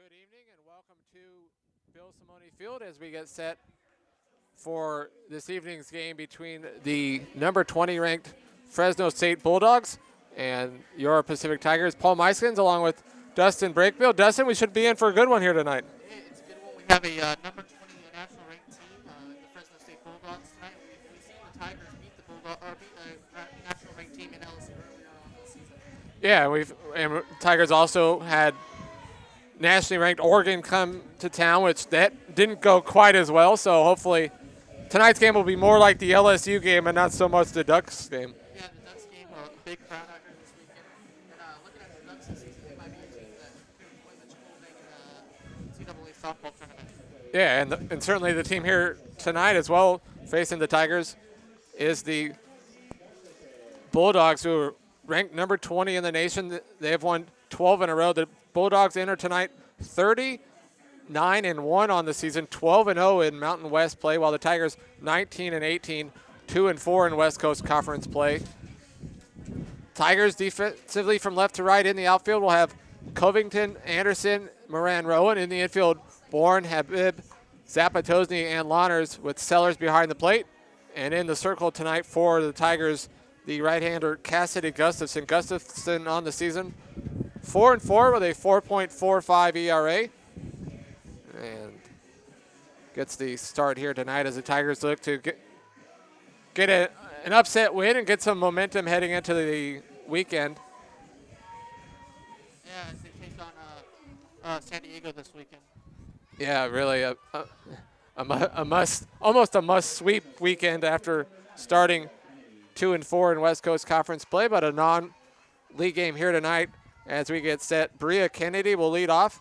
Good evening and welcome to Bill Simone Field as we get set for this evening's game between the number 20 ranked Fresno State Bulldogs and your Pacific Tigers. Paul Meiskens along with Dustin Brakefield. Dustin, we should be in for a good one here tonight. Yeah, it's a good one. We have a number 20 national ranked team, the Fresno State Bulldogs tonight. We've seen the Tigers beat the national ranked team in LSU earlier on this season. Yeah, and Tigers also had nationally ranked Oregon come to town, which that didn't go quite as well. So hopefully tonight's game will be more like the LSU game and not so much the Ducks game. Yeah, the Ducks game, a big crowd out here this weekend. And looking at the Ducks this season, they might be a team that could win the triple thing in the NCAA softball tournament. Yeah, and certainly the team here tonight as well, facing the Tigers, is the Bulldogs, who are ranked number 20 in the nation. They have won 12 in a row. The Bulldogs enter tonight 30-9-1 on the season, 12-0 in Mountain West play, while the Tigers 19-18, 2-4 in West Coast Conference play. Tigers defensively from left to right in the outfield will have Covington, Anderson, Moran, Rowan. In the infield, Bourne, Habib, Zapatosny, and Lawners, with Sellers behind the plate. And in the circle tonight for the Tigers, the right-hander Cassidy Gustafson. Gustafson on the season 4-4 with a 4.45 ERA. And gets the start here tonight as the Tigers look to get an upset win and get some momentum heading into the weekend. Yeah, as they take on San Diego this weekend. Yeah, really almost a must-sweep weekend after starting 2-4 in West Coast Conference play, but a non-league game here tonight as we get set. Bria Kennedy will lead off,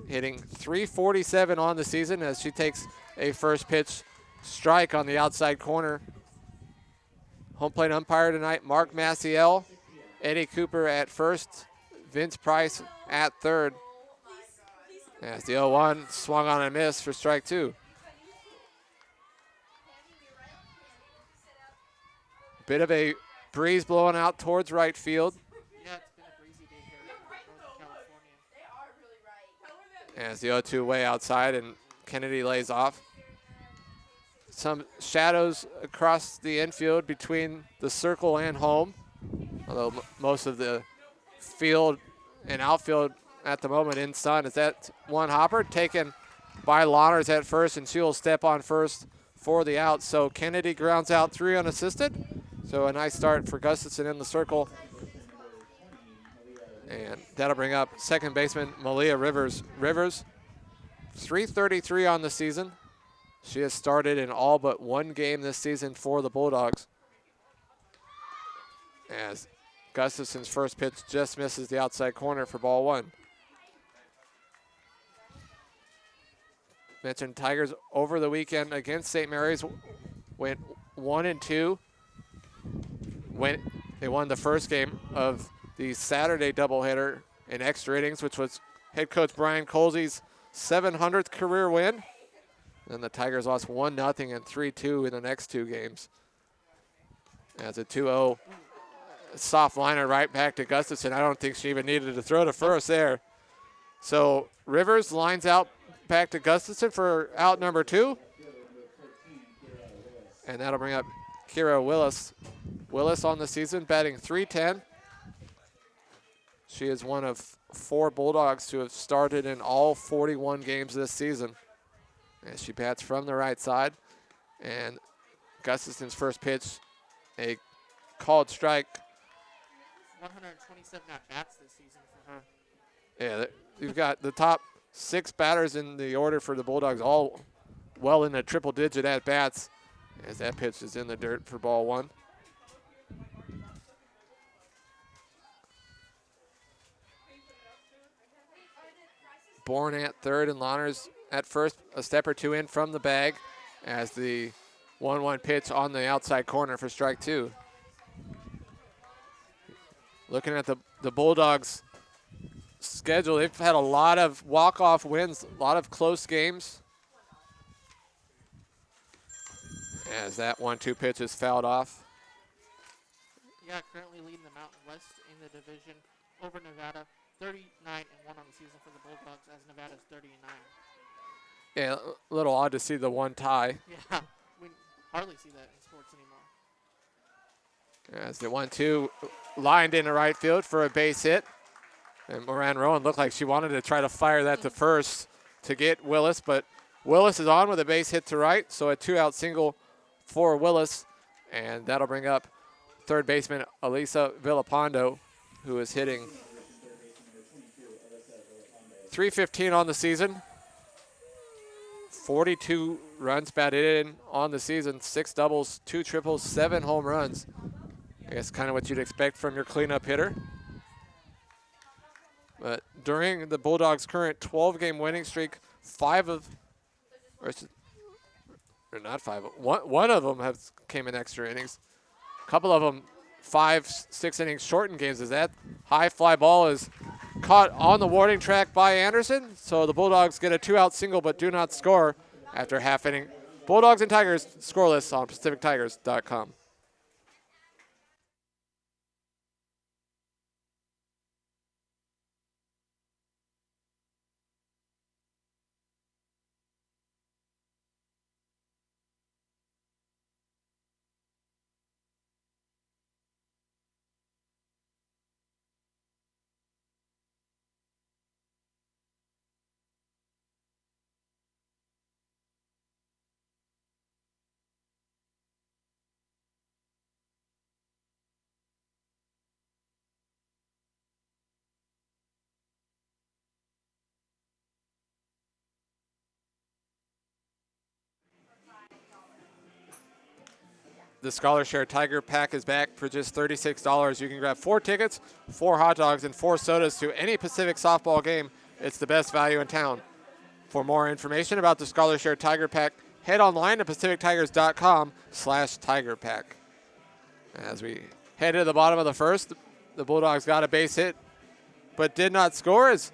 hitting .347 on the season as she takes a first pitch strike on the outside corner. Home plate umpire tonight, Mark Maciel. Eddie Cooper at first, Vince Price at third. As the 0-1 swung on a miss for strike two. Bit of a breeze blowing out towards right field. Yeah, it's been a breezy day here in Northern California. As the 0-2 way outside and Kennedy lays off. Some shadows across the infield between the circle and home, although most of the field and outfield at the moment in sun. Is that one hopper taken by Lawners at first, and she will step on first for the out. So Kennedy grounds out 3 unassisted. So a nice start for Gustafson in the circle. And that'll bring up second baseman Malia Rivers. Rivers, .333 on the season. She has started in all but one game this season for the Bulldogs. As Gustafson's first pitch just misses the outside corner for ball one. Mentioned Tigers over the weekend against St. Mary's went 1-2. They won the first game of the Saturday doubleheader in extra innings, which was head coach Brian Colsey's 700th career win. Then the Tigers lost 1-0 and 3-2 in the next two games. As a 2-0 soft liner right back to Gustafson. I don't think she even needed to throw to first there. So Rivers lines out back to Gustafson for out number 2. And that'll bring up Kira Willis. Willis on the season batting .310. She is one of 4 Bulldogs to have started in all 41 games this season. As she bats from the right side. And Gustafson's first pitch, a called strike. 127 at-bats this season for her. Yeah, you've got the top 6 batters in the order for the Bulldogs, all well in the triple-digit at-bats, as that pitch is in the dirt for ball one. Bourne at third and Lawners at first, a step or two in from the bag as the 1-1 pitch on the outside corner for strike 2. Looking at the Bulldogs' schedule, they've had a lot of walk-off wins, a lot of close games. As that 1-2 pitch is fouled off. Yeah, currently leading the Mountain West in the division over Nevada. 39-1 on the season for the Bulldogs, as Nevada's 30-9. Yeah, a little odd to see the one tie. Yeah, we hardly see that in sports anymore. As the 1-2 lined into right field for a base hit. And Moran Rowan looked like she wanted to try to fire that to first to get Willis, but Willis is on with a base hit to right, so a 2-out single for Willis, and that'll bring up third baseman Elisa Villapando, who is hitting .315 on the season. 42 runs batted in on the season, 6 doubles, 2 triples, 7 home runs. I guess kind of what you'd expect from your cleanup hitter. But during the Bulldogs' current 12-game winning streak, one of them came in extra innings. A couple of them 5-6 innings shortened games, as that high fly ball is caught on the warning track by Anderson. So the Bulldogs get a 2-out single but do not score after half inning. Bulldogs and Tigers scoreless on PacificTigers.com. The Scholar Share Tiger Pack is back for just $36. You can grab 4 tickets, 4 hot dogs, and 4 sodas to any Pacific softball game. It's the best value in town. For more information about the Scholar Share Tiger Pack, head online to PacificTigers.com/Tiger Pack. As we head to the bottom of the first, the Bulldogs got a base hit, but did not score. As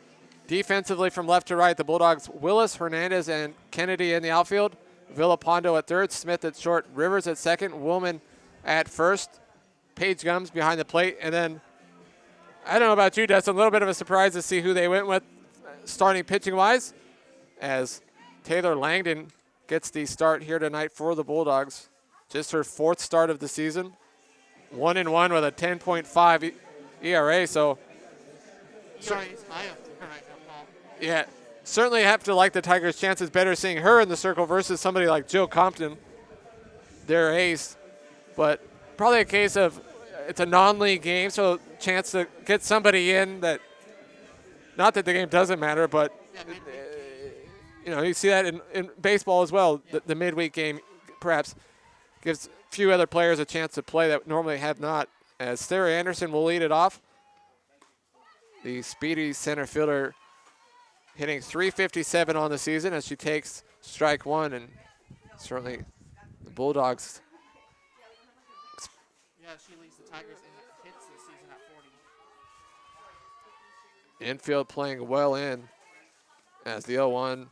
defensively from left to right, the Bulldogs, Willis, Hernandez, and Kennedy in the outfield. Villapando at third, Smith at short, Rivers at second, Woolman at first, Paige Gums behind the plate, and then, I don't know about you, Dustin, a little bit of a surprise to see who they went with starting pitching-wise, as Taylor Langdon gets the start here tonight for the Bulldogs. Just her 4th start of the season. 1-1 with a 10.5 ERA, so. ERA is high up there right now, Paul. Yeah. Certainly have to like the Tigers' chances better seeing her in the circle versus somebody like Jill Compton, their ace. But probably a case of it's a non-league game, so chance to get somebody in that, not that the game doesn't matter, but you see that in baseball as well. The midweek game perhaps gives a few other players a chance to play that normally have not. As Sarah Anderson will lead it off, the speedy center fielder, hitting .357 on the season as she takes strike one, and certainly the Bulldogs. Yeah, she leads the Tigers in hits this season at 40. Infield playing well in as the 0-1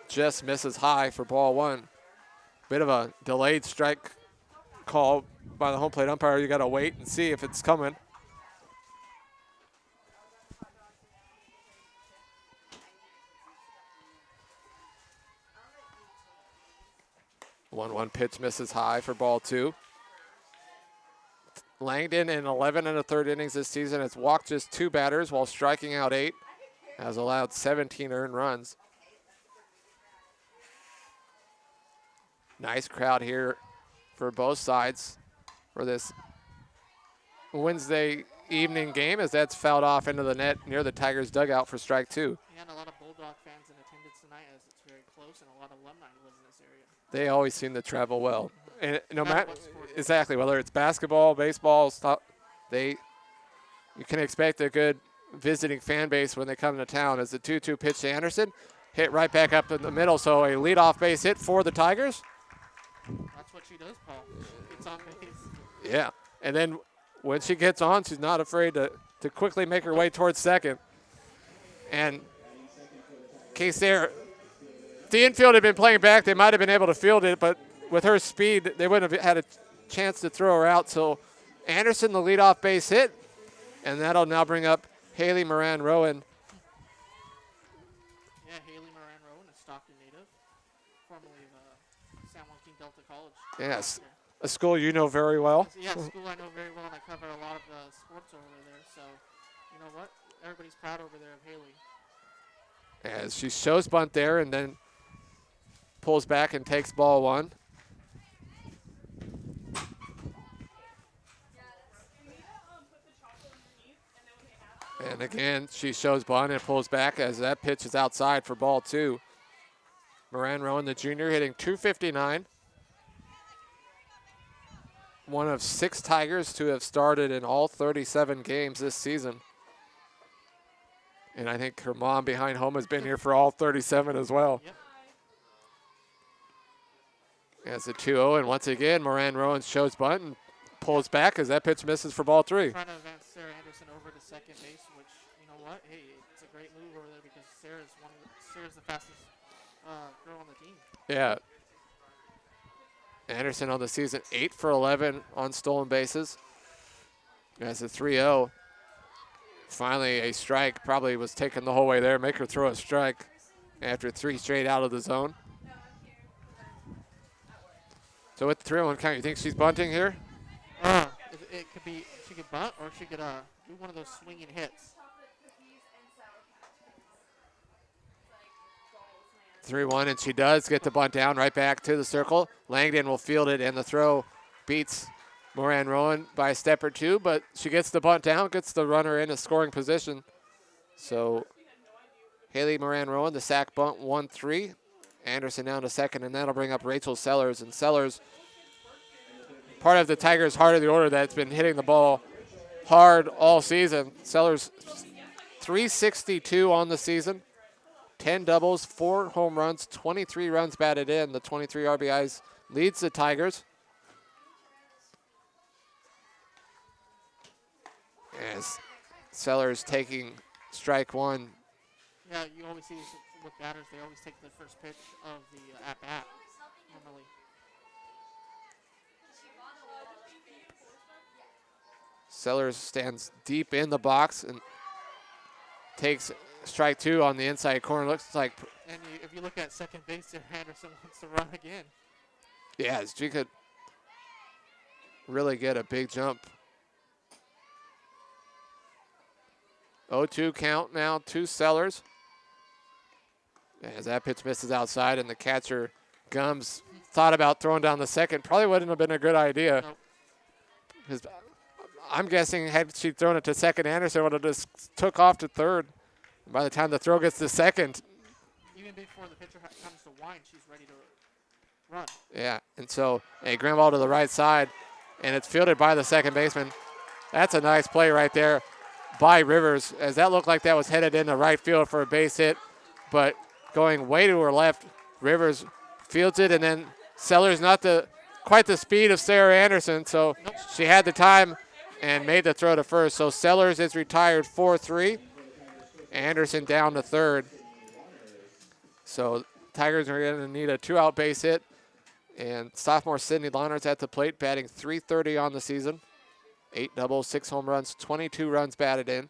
just misses high for ball one. Bit of a delayed strike call by the home plate umpire. You got to wait and see if it's coming. 1-1 pitch misses high for ball 2. Langdon in 11 1/3 innings this season has walked just 2 batters while striking out 8. Has allowed 17 earned runs. Nice crowd here for both sides for this Wednesday evening game, as that's fouled off into the net near the Tigers dugout for strike 2. And a lot of Bulldog fans in attendance tonight, as it's very close, and a lot of alumni live in this area. They always seem to travel well. And no matter exactly whether it's basketball, baseball, you can expect a good visiting fan base when they come to town. As the 2-2 pitch to Anderson, hit right back up in the middle, so a leadoff base hit for the Tigers. That's what she does, Paul. She gets on base. Yeah, and then when she gets on, she's not afraid to quickly make her way towards second. And case there, if the infield had been playing back, they might have been able to field it, but with her speed, they wouldn't have had a chance to throw her out. So Anderson, the leadoff base hit, And that'll now bring up Haley Moran Rowan. Yeah, Haley Moran Rowan, a Stockton native, formerly of San Joaquin Delta College. Yes, a school you know very well. Yeah, school I know very well, and I cover a lot of sports over there. So, you know what? Everybody's proud over there of Haley. As she shows bunt there and then pulls back and takes ball one. And again, she shows bunt and pulls back as that pitch is outside for ball two. Moran Rowan, the junior, hitting .259. One of 6 Tigers to have started in all 37 games this season. And I think her mom behind home has been here for all 37 as well. Yep. As a 2-0, and once again, Moran Rowan shows bunt and pulls back as that pitch misses for ball 3. Trying to advance Sarah Anderson over to second base, which, you know what? Hey, it's a great move over there because Sarah's the fastest girl on the team. Yeah. Anderson on the season, 8 for 11 on stolen bases. As a 3-0. Finally, a strike. Probably was taken the whole way there. Make her throw a strike after 3 straight out of the zone. So with the 3-1 count, you think she's bunting here? It could be, she could bunt or she could do one of those swinging hits. 3-1, and she does get the bunt down right back to the circle. Langdon will field it, and the throw beats Moran Rowan by a step or two, but she gets the bunt down, gets the runner in a scoring position. So Haley Moran Rowan, the sack bunt, 1-3. Anderson down to second, and that'll bring up Rachel Sellers. And Sellers, part of the Tigers' heart of the order that's been hitting the ball hard all season. Sellers, .362 on the season. 10 doubles, 4 home runs, 23 runs batted in. The 23 RBIs leads the Tigers. As Sellers taking strike one. Yeah, you always see this with batters. They always take the first pitch of the at-bat, normally. Sellers stands deep in the box and takes strike 2 on the inside corner. Looks like. And if you look at second base there, Anderson wants to run again. Yeah, she could really get a big jump. 0-2 count now to Sellers. As that pitch misses outside and the catcher, Gums, thought about throwing down the second. Probably wouldn't have been a good idea. Nope. Because I'm guessing had she thrown it to second, Anderson would have just took off to third. By the time the throw gets to second. Even before the pitcher comes to wind, she's ready to run. Yeah, and so a ground ball to the right side, and it's fielded by the second baseman. That's a nice play right there by Rivers, as that looked like that was headed into right field for a base hit, but going way to her left, Rivers fields it, and then Sellers not quite the speed of Sarah Anderson, so she had the time and made the throw to first. So Sellers is retired 4-3. Anderson down to third. So Tigers are going to need a 2-out base hit, and sophomore Sydney Launer's at the plate, batting .330 on the season. 8 doubles, 6 home runs, 22 runs batted in.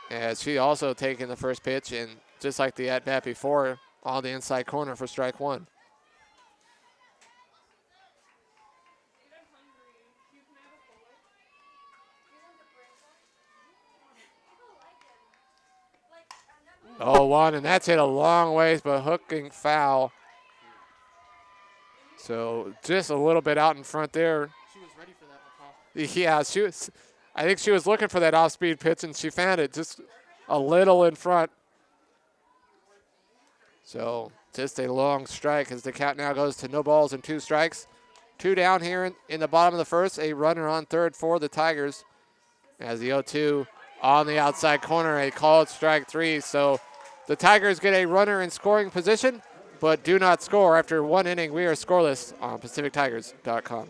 As she also taking the first pitch, and just like the at-bat before, on the inside corner for strike 1. Oh, 1, and that's hit a long ways, but hooking foul. So just a little bit out in front there. She was ready for that, McCall. Yeah, I think she was looking for that off-speed pitch, and she found it just a little in front. So just a long strike as the count now goes to no balls and 2 strikes. 2 down here in the bottom of the first. A runner on third for the Tigers. As the 0-2 on the outside corner, a called strike 3. So the Tigers get a runner in scoring position, but do not score. After 1 inning, we are scoreless on PacificTigers.com.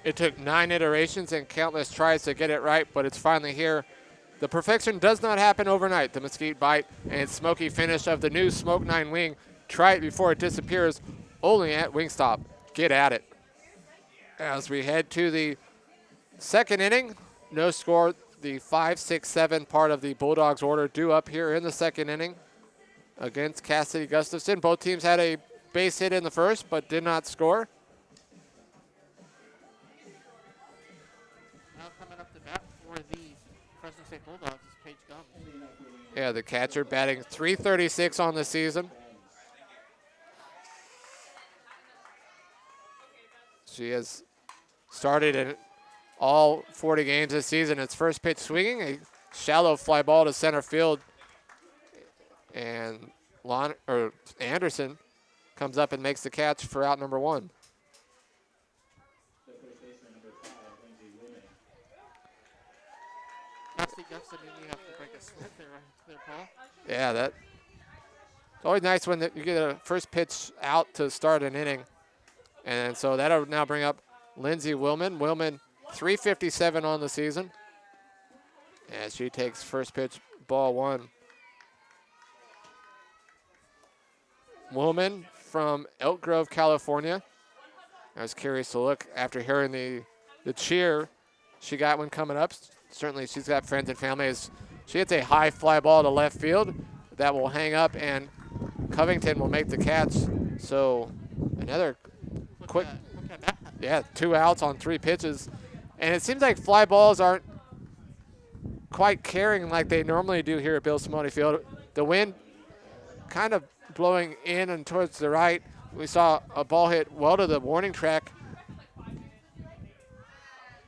It took 9 iterations and countless tries to get it right, but it's finally here. The perfection does not happen overnight. The mesquite bite and smoky finish of the new Smoke 9 wing. Try it before it disappears, only at Wingstop. Get at it. As we head to the second inning, no score. The 5, 6, 7 part of the Bulldogs order due up here in the second inning against Cassidy Gustafson. Both teams had a base hit in the first, but did not score. Now coming up to bat for the Fresno State Bulldogs is Paige Gums. Yeah, the catcher batting .336 on the season. She has started in all 40 games this season. Its first pitch swinging, a shallow fly ball to center field. And Anderson comes up and makes the catch for out number 1. Cassidy Gustafson, you have to break a sweat there, Paul. Yeah, it's always nice when you get a first pitch out to start an inning. And so that'll now bring up Lindsey Willman. Willman, .357 on the season. As she takes first pitch, ball 1. Willman from Elk Grove, California. I was curious to look after hearing the cheer she got when coming up. Certainly she's got friends and family. As she hits a high fly ball to left field. That will hang up, and Covington will make the catch. So another quick, 2 outs on 3 pitches. And it seems like fly balls aren't quite carrying like they normally do here at Bill Simone Field. The wind kind of blowing in and towards the right. We saw a ball hit well to the warning track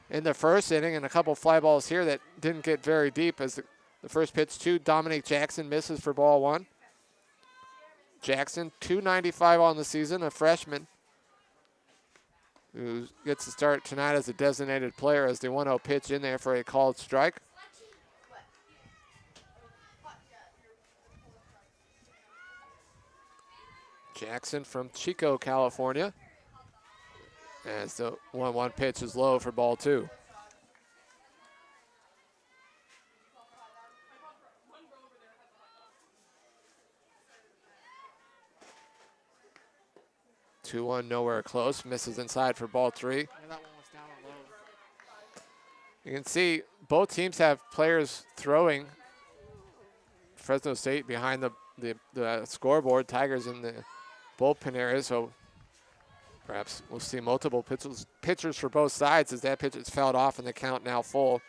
in the first inning, and a couple fly balls here that didn't get very deep as the first pitch to Dominique Jackson misses for ball 1. Jackson, .295 on the season, a freshman who gets to start tonight as a designated player as the 1-0 pitch in there for a called strike. Jackson from Chico, California, as the 1-1 pitch is low for ball 2. Two-one, nowhere close. Misses inside for ball 3. Yeah, that one was down and low. You can see both teams have players throwing. Fresno State behind the scoreboard. Tigers in the bullpen area, so perhaps we'll see multiple pitchers for both sides as that pitch is fouled off and the count now full.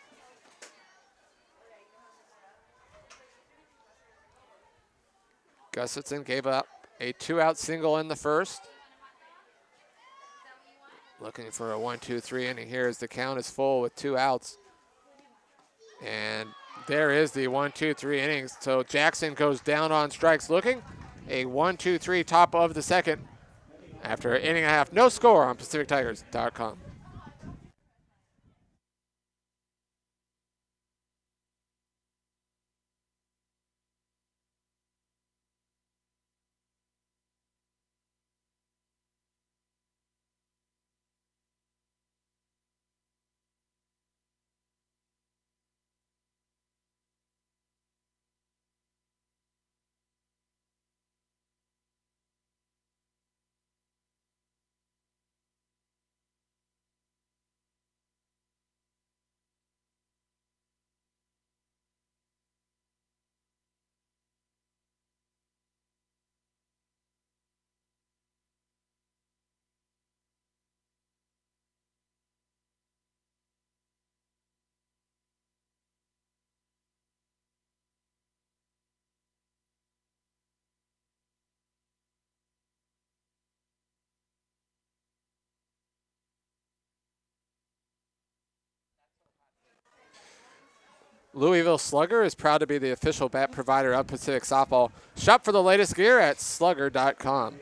Gustafson gave up a 2-out single in the first. Looking for a 1-2-3 inning here as the count is full with 2 outs. And there is the 1-2-3 innings. So Jackson goes down on strikes looking. A 1-2-3 top of the second after an inning and a half. No score on PacificTigers.com. Louisville Slugger is proud to be the official bat provider of Pacific Softball. Shop for the latest gear at slugger.com.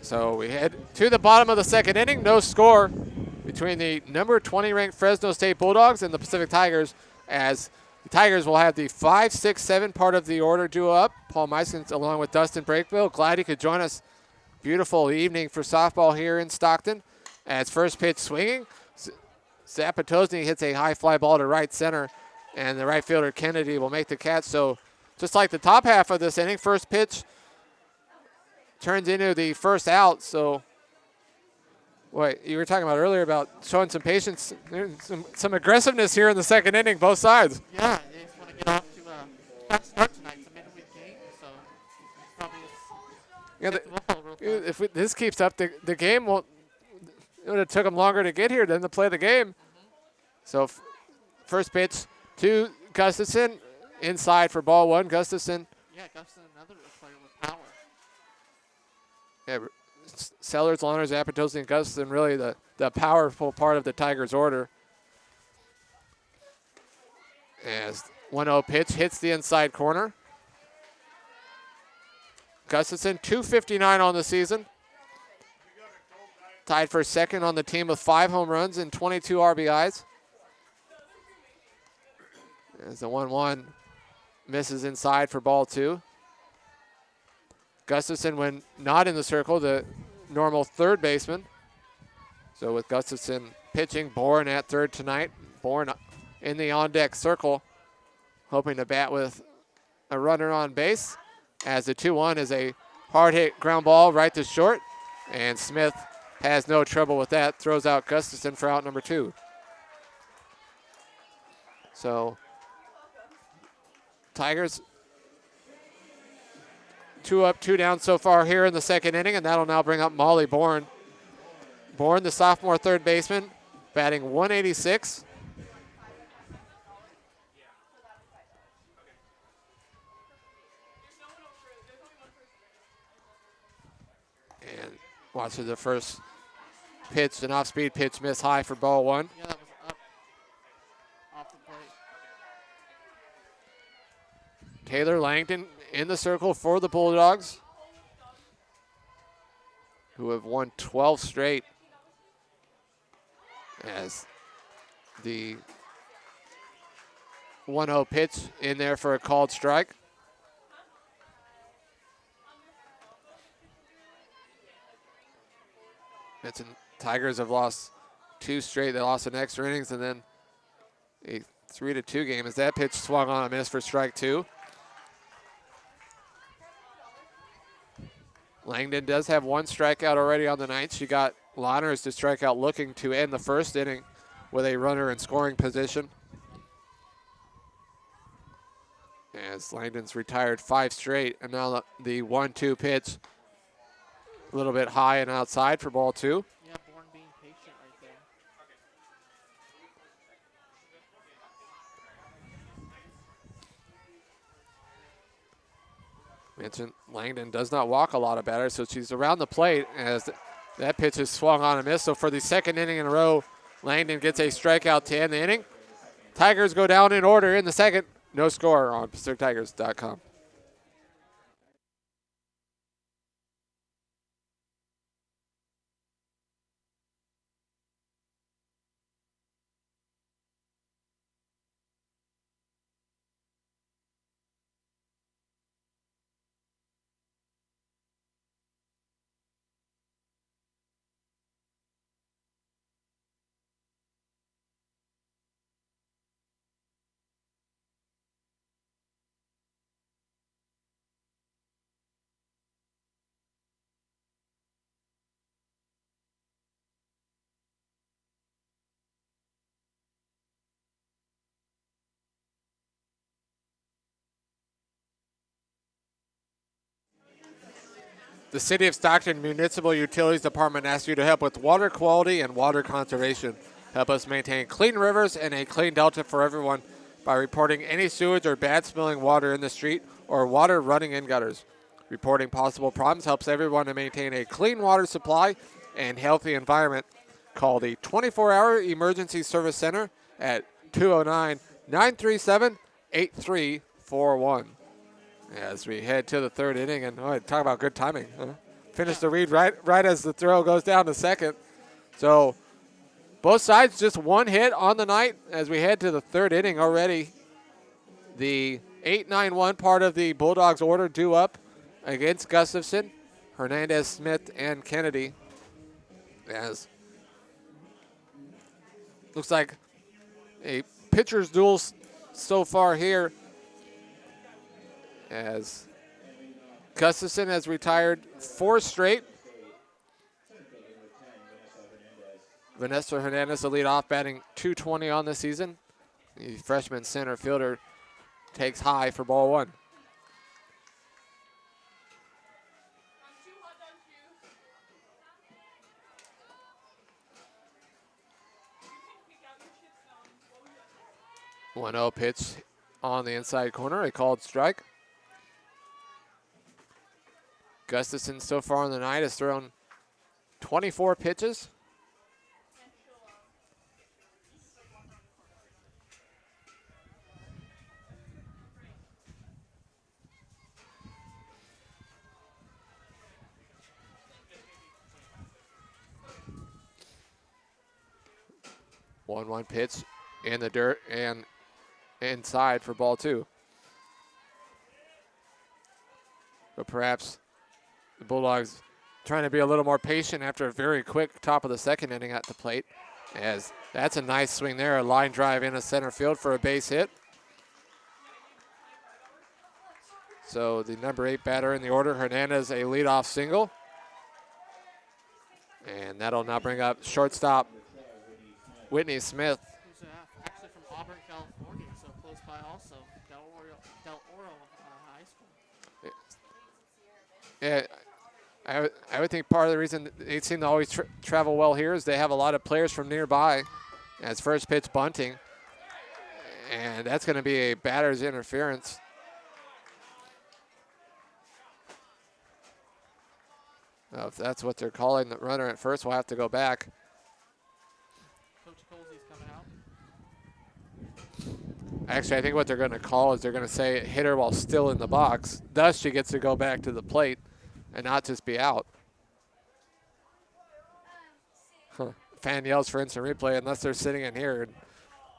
So we head to the bottom of the second inning. No score between the number 20 ranked Fresno State Bulldogs and the Pacific Tigers, as the Tigers will have the 5, 6, 7 part of the order due up. Paul Meiskens along with Dustin Breakville. Glad he could join us. Beautiful evening for softball here in Stockton. As first pitch swinging, Zapatosny hits a high fly ball to right center, and the right fielder Kennedy will make the catch. So just like the top half of this inning, first pitch turns into the first out. So what you were talking about earlier about showing some patience, some aggressiveness here in the second inning, both sides. Yeah, they just want to get off to a fast start tonight. It's a midweek game, so probably Yeah, get the ball real fast. if this keeps up, the game won't. It would have took them longer to get here than to play the game. So first pitch to Gustafson, inside for ball one. Gustafson. Yeah, Gustafson, another player with power. Yeah, Sellers, Lawners, Zapatosny, and Gustafson, really the powerful part of the Tigers' order. As 1-0 pitch hits the inside corner. Gustafson, 259 on the season. Tied for second on the team with 5 home runs and 22 RBIs. As the 1-1 misses inside for ball 2. Gustafson, when not in the circle, the normal third baseman. So with Gustafson pitching, Bourne at third tonight. Bourne in the on-deck circle, hoping to bat with a runner on base. As the 2-1 is a hard-hit ground ball right to short. And Smith has no trouble with that. Throws out Gustafson for out number 2. So Tigers 2 up, 2 down so far here in the second inning, and that'll now bring up Molly Bourne. Bourne, the sophomore third baseman, batting 186. And watch the first pitch, an off-speed pitch, miss high for ball 1. Yeah, that was up off the plate. Taylor Langdon in the circle for the Bulldogs, who have won 12 straight, as the 1-0 pitch in there for a called strike. Mentioned Tigers have lost 2 straight. They lost in extra innings and then a 3-2 game as that pitch swung on a miss for strike 2. Langdon does have 1 strikeout already on the night. She got Lawners to strike out looking to end the first inning with a runner in scoring position. As Langdon's retired 5 straight, and now the 1-2 pitch a little bit high and outside for ball 2. Yeah, Bourne being patient right there. Mentioned Langdon does not walk a lot of batters, so she's around the plate as that pitch is swung on a miss. So for the second inning in a row, Langdon gets a strikeout to end the inning. Tigers go down in order in the second. No score on PacificTigers.com. The City of Stockton Municipal Utilities Department asks you to help with water quality and water conservation. Help us maintain clean rivers and a clean delta for everyone by reporting any sewage or bad smelling water in the street or water running in gutters. Reporting possible problems helps everyone to maintain a clean water supply and healthy environment. Call the 24-hour Emergency Service Center at 209-937-8341. As we head to the third inning, and talk about good timing. Finish the read right as the throw goes down to second. So both sides just 1 hit on the night as we head to the third inning already. The 8-9-1 part of the Bulldogs order due up against Gustafson, Hernandez, Smith, and Kennedy. As Looks like a pitcher's duel so far here, as Gustafson has retired 4 straight. Vanessa Hernandez, the lead off, batting .220 on the season. The freshman center fielder takes high for ball 1. One 0 pitch on the inside corner, a called strike. Gustafson so far on the night has thrown 24 pitches. One pitch in the dirt and inside for ball 2. But perhaps the Bulldogs trying to be a little more patient after a very quick top of the second inning at the plate. As that's a nice swing there, a line drive into center field for a base hit. So the number 8 batter in the order, Hernandez, a leadoff single. And that'll now bring up shortstop Whitney Smith. Who's actually from Auburn, California, so close by also. Del Oro High School. Yeah, I would think part of the reason they seem to always travel well here is they have a lot of players from nearby. As first pitch bunting, and that's going to be a batter's interference. If that's what they're calling the runner at first, we'll have to go back. Coach Colsey's coming out. Actually, I think what they're going to call is they're going to say hit her while still in the box. Thus, she gets to go back to the plate and not just be out. Fan yells for instant replay unless they're sitting in here and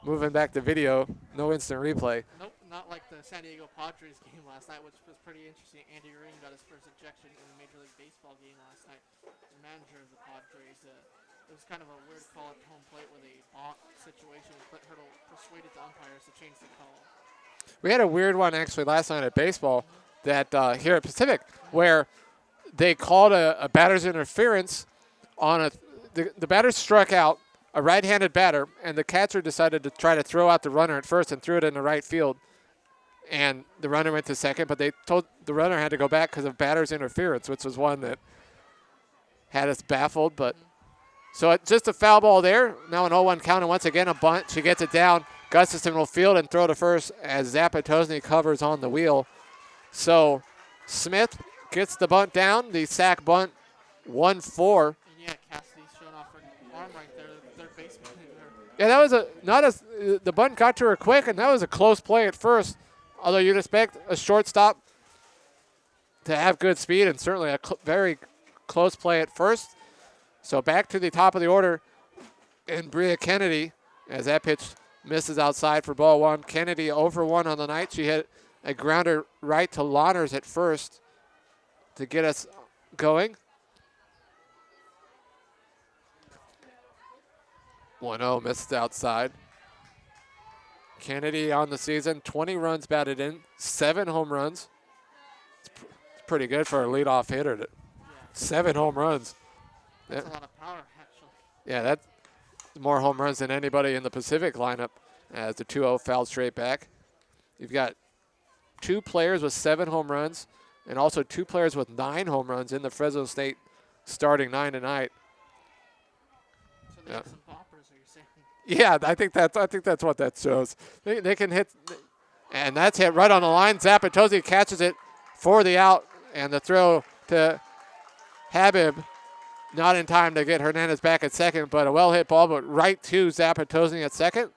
moving back to video. No instant replay. Nope, not like the San Diego Padres game last night, which was pretty interesting. Andy Green got his first ejection in a Major League Baseball game last night. The manager of the Padres. It was kind of a weird call at home plate with a bonk situation. Clint Hurdle persuaded the umpires to change the call. We had a weird one actually last night at baseball that here at Pacific where they called a batter's interference on the batter struck out a right-handed batter, and the catcher decided to try to throw out the runner at first and threw it in the right field. And the runner went to second, but they told the runner had to go back because of batter's interference, which was one that had us baffled. But so just a foul ball there. Now an 0-1 count, and once again a bunt. She gets it down. Gustafson will field and throw to first as Zapatosny covers on the wheel. So Smith gets the bunt down. The sack bunt, 1-4. And yeah, Cassidy's showing off her arm right there. Third baseman. Yeah, that was the bunt got to her quick, and that was a close play at first. Although you'd expect a shortstop to have good speed, and certainly a very close play at first. So back to the top of the order, and Bria Kennedy, as that pitch misses outside for ball 1. Kennedy 0 for 1 on the night. She hit a grounder right to Lawners at first to get us going. 1-0 missed outside. Kennedy on the season, 20 runs batted in, 7 home runs. It's pretty good for a leadoff hitter. 7 home runs. That's a lot of power, actually. Yeah, that's more home runs than anybody in the Pacific lineup as the 2-0 fouled straight back. You've got 2 players with 7 home runs and also 2 players with 9 home runs in the Fresno State starting 9 tonight. So they have some boppers, are you saying? Yeah, I think that's what that shows. They can hit, and that's hit right on the line. Zapatosny catches it for the out, and the throw to Habib, not in time to get Hernandez back at second, but a well-hit ball, but right to Zapatosny at second.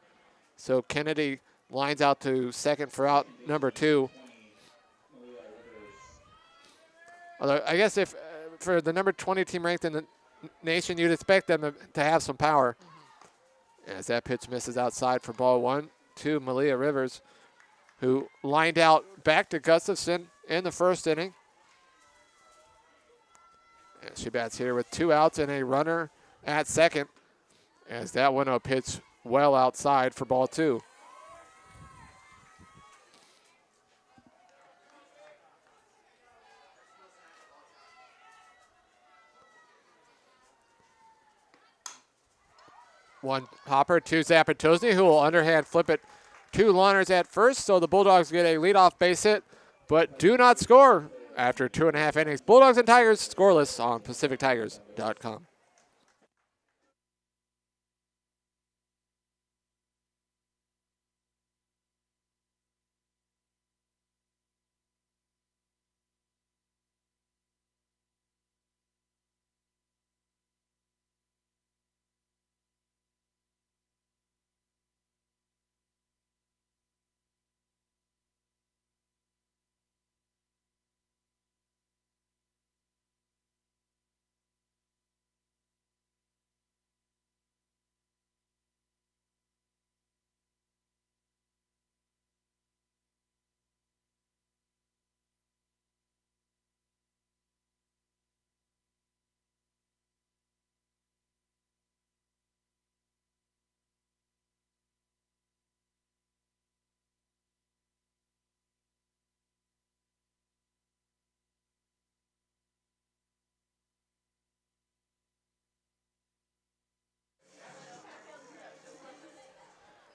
So Kennedy lines out to second for out number 2. Although I guess if for the number 20 team ranked in the nation, you'd expect them to have some power. As that pitch misses outside for ball 1 to Malia Rivers, who lined out back to Gustafson in the first inning. And she bats here with 2 outs and a runner at second. As that 1-0 pitch well outside for ball 2. One hopper to Zapatosny, who will underhand flip it 2 Lawners at first. So the Bulldogs get a leadoff base hit, but do not score after 2.5 innings. Bulldogs and Tigers scoreless on PacificTigers.com.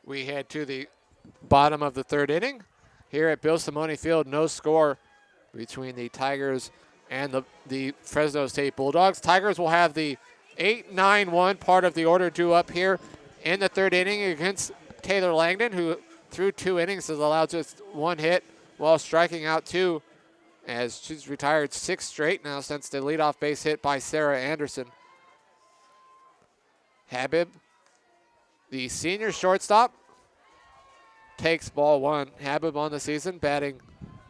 We head to the bottom of the 3rd inning. Here at Bill Simone Field, no score between the Tigers and the Fresno State Bulldogs. Tigers will have the 8-9-1 part of the order due up here in the 3rd inning against Taylor Langdon, who through 2 innings has allowed just 1 hit while striking out 2, as she's retired 6 straight now since the leadoff base hit by Sarah Anderson. Habib, the senior shortstop, takes ball 1. Habib on the season batting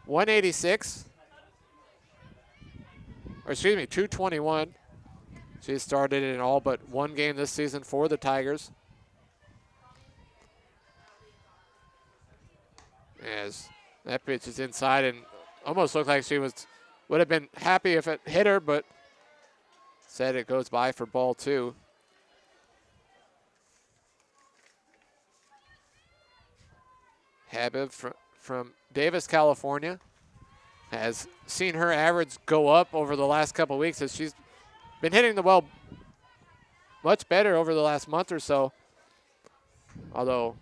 186. Or excuse me, 221. She started in all but 1 game this season for the Tigers. As that pitch is inside and almost looked like she would have been happy if it hit her, but said it goes by for ball 2. Habib from Davis, California, has seen her average go up over the last couple of weeks as she's been hitting the well much better over the last month or so. Although,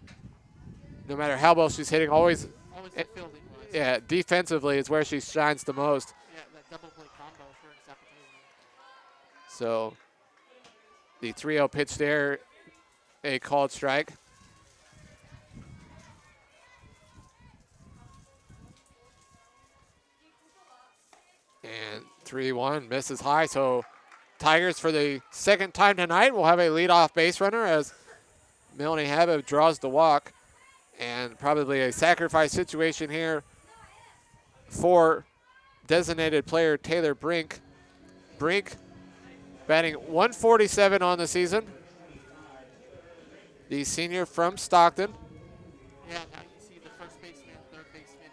no matter how well she's hitting, always the fielding wise. Yeah, defensively is where she shines the most. Yeah, that double play combo for Zapatosny. So, the 3-0 pitch there, a called strike. And 3-1 misses high. So Tigers for the 2nd time tonight will have a leadoff base runner as Melanie Habib draws the walk. And probably a sacrifice situation here for designated player Taylor Brink. Brink batting 147 on the season. The senior from Stockton. Yeah, now you see the first baseman, third baseman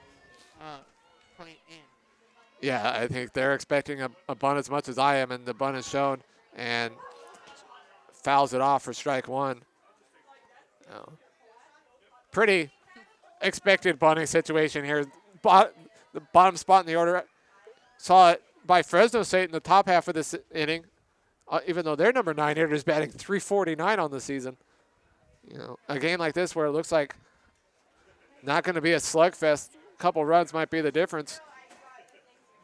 playing in. Yeah, I think they're expecting a bunt as much as I am, and the bunt is shown and fouls it off for strike 1. Oh. Pretty expected bunting situation here. The bottom spot in the order. Saw it by Fresno State in the top half of this inning, even though their number 9 hitter is batting 349 on the season. You know, a game like this where it looks like not going to be a slugfest, a couple runs might be the difference.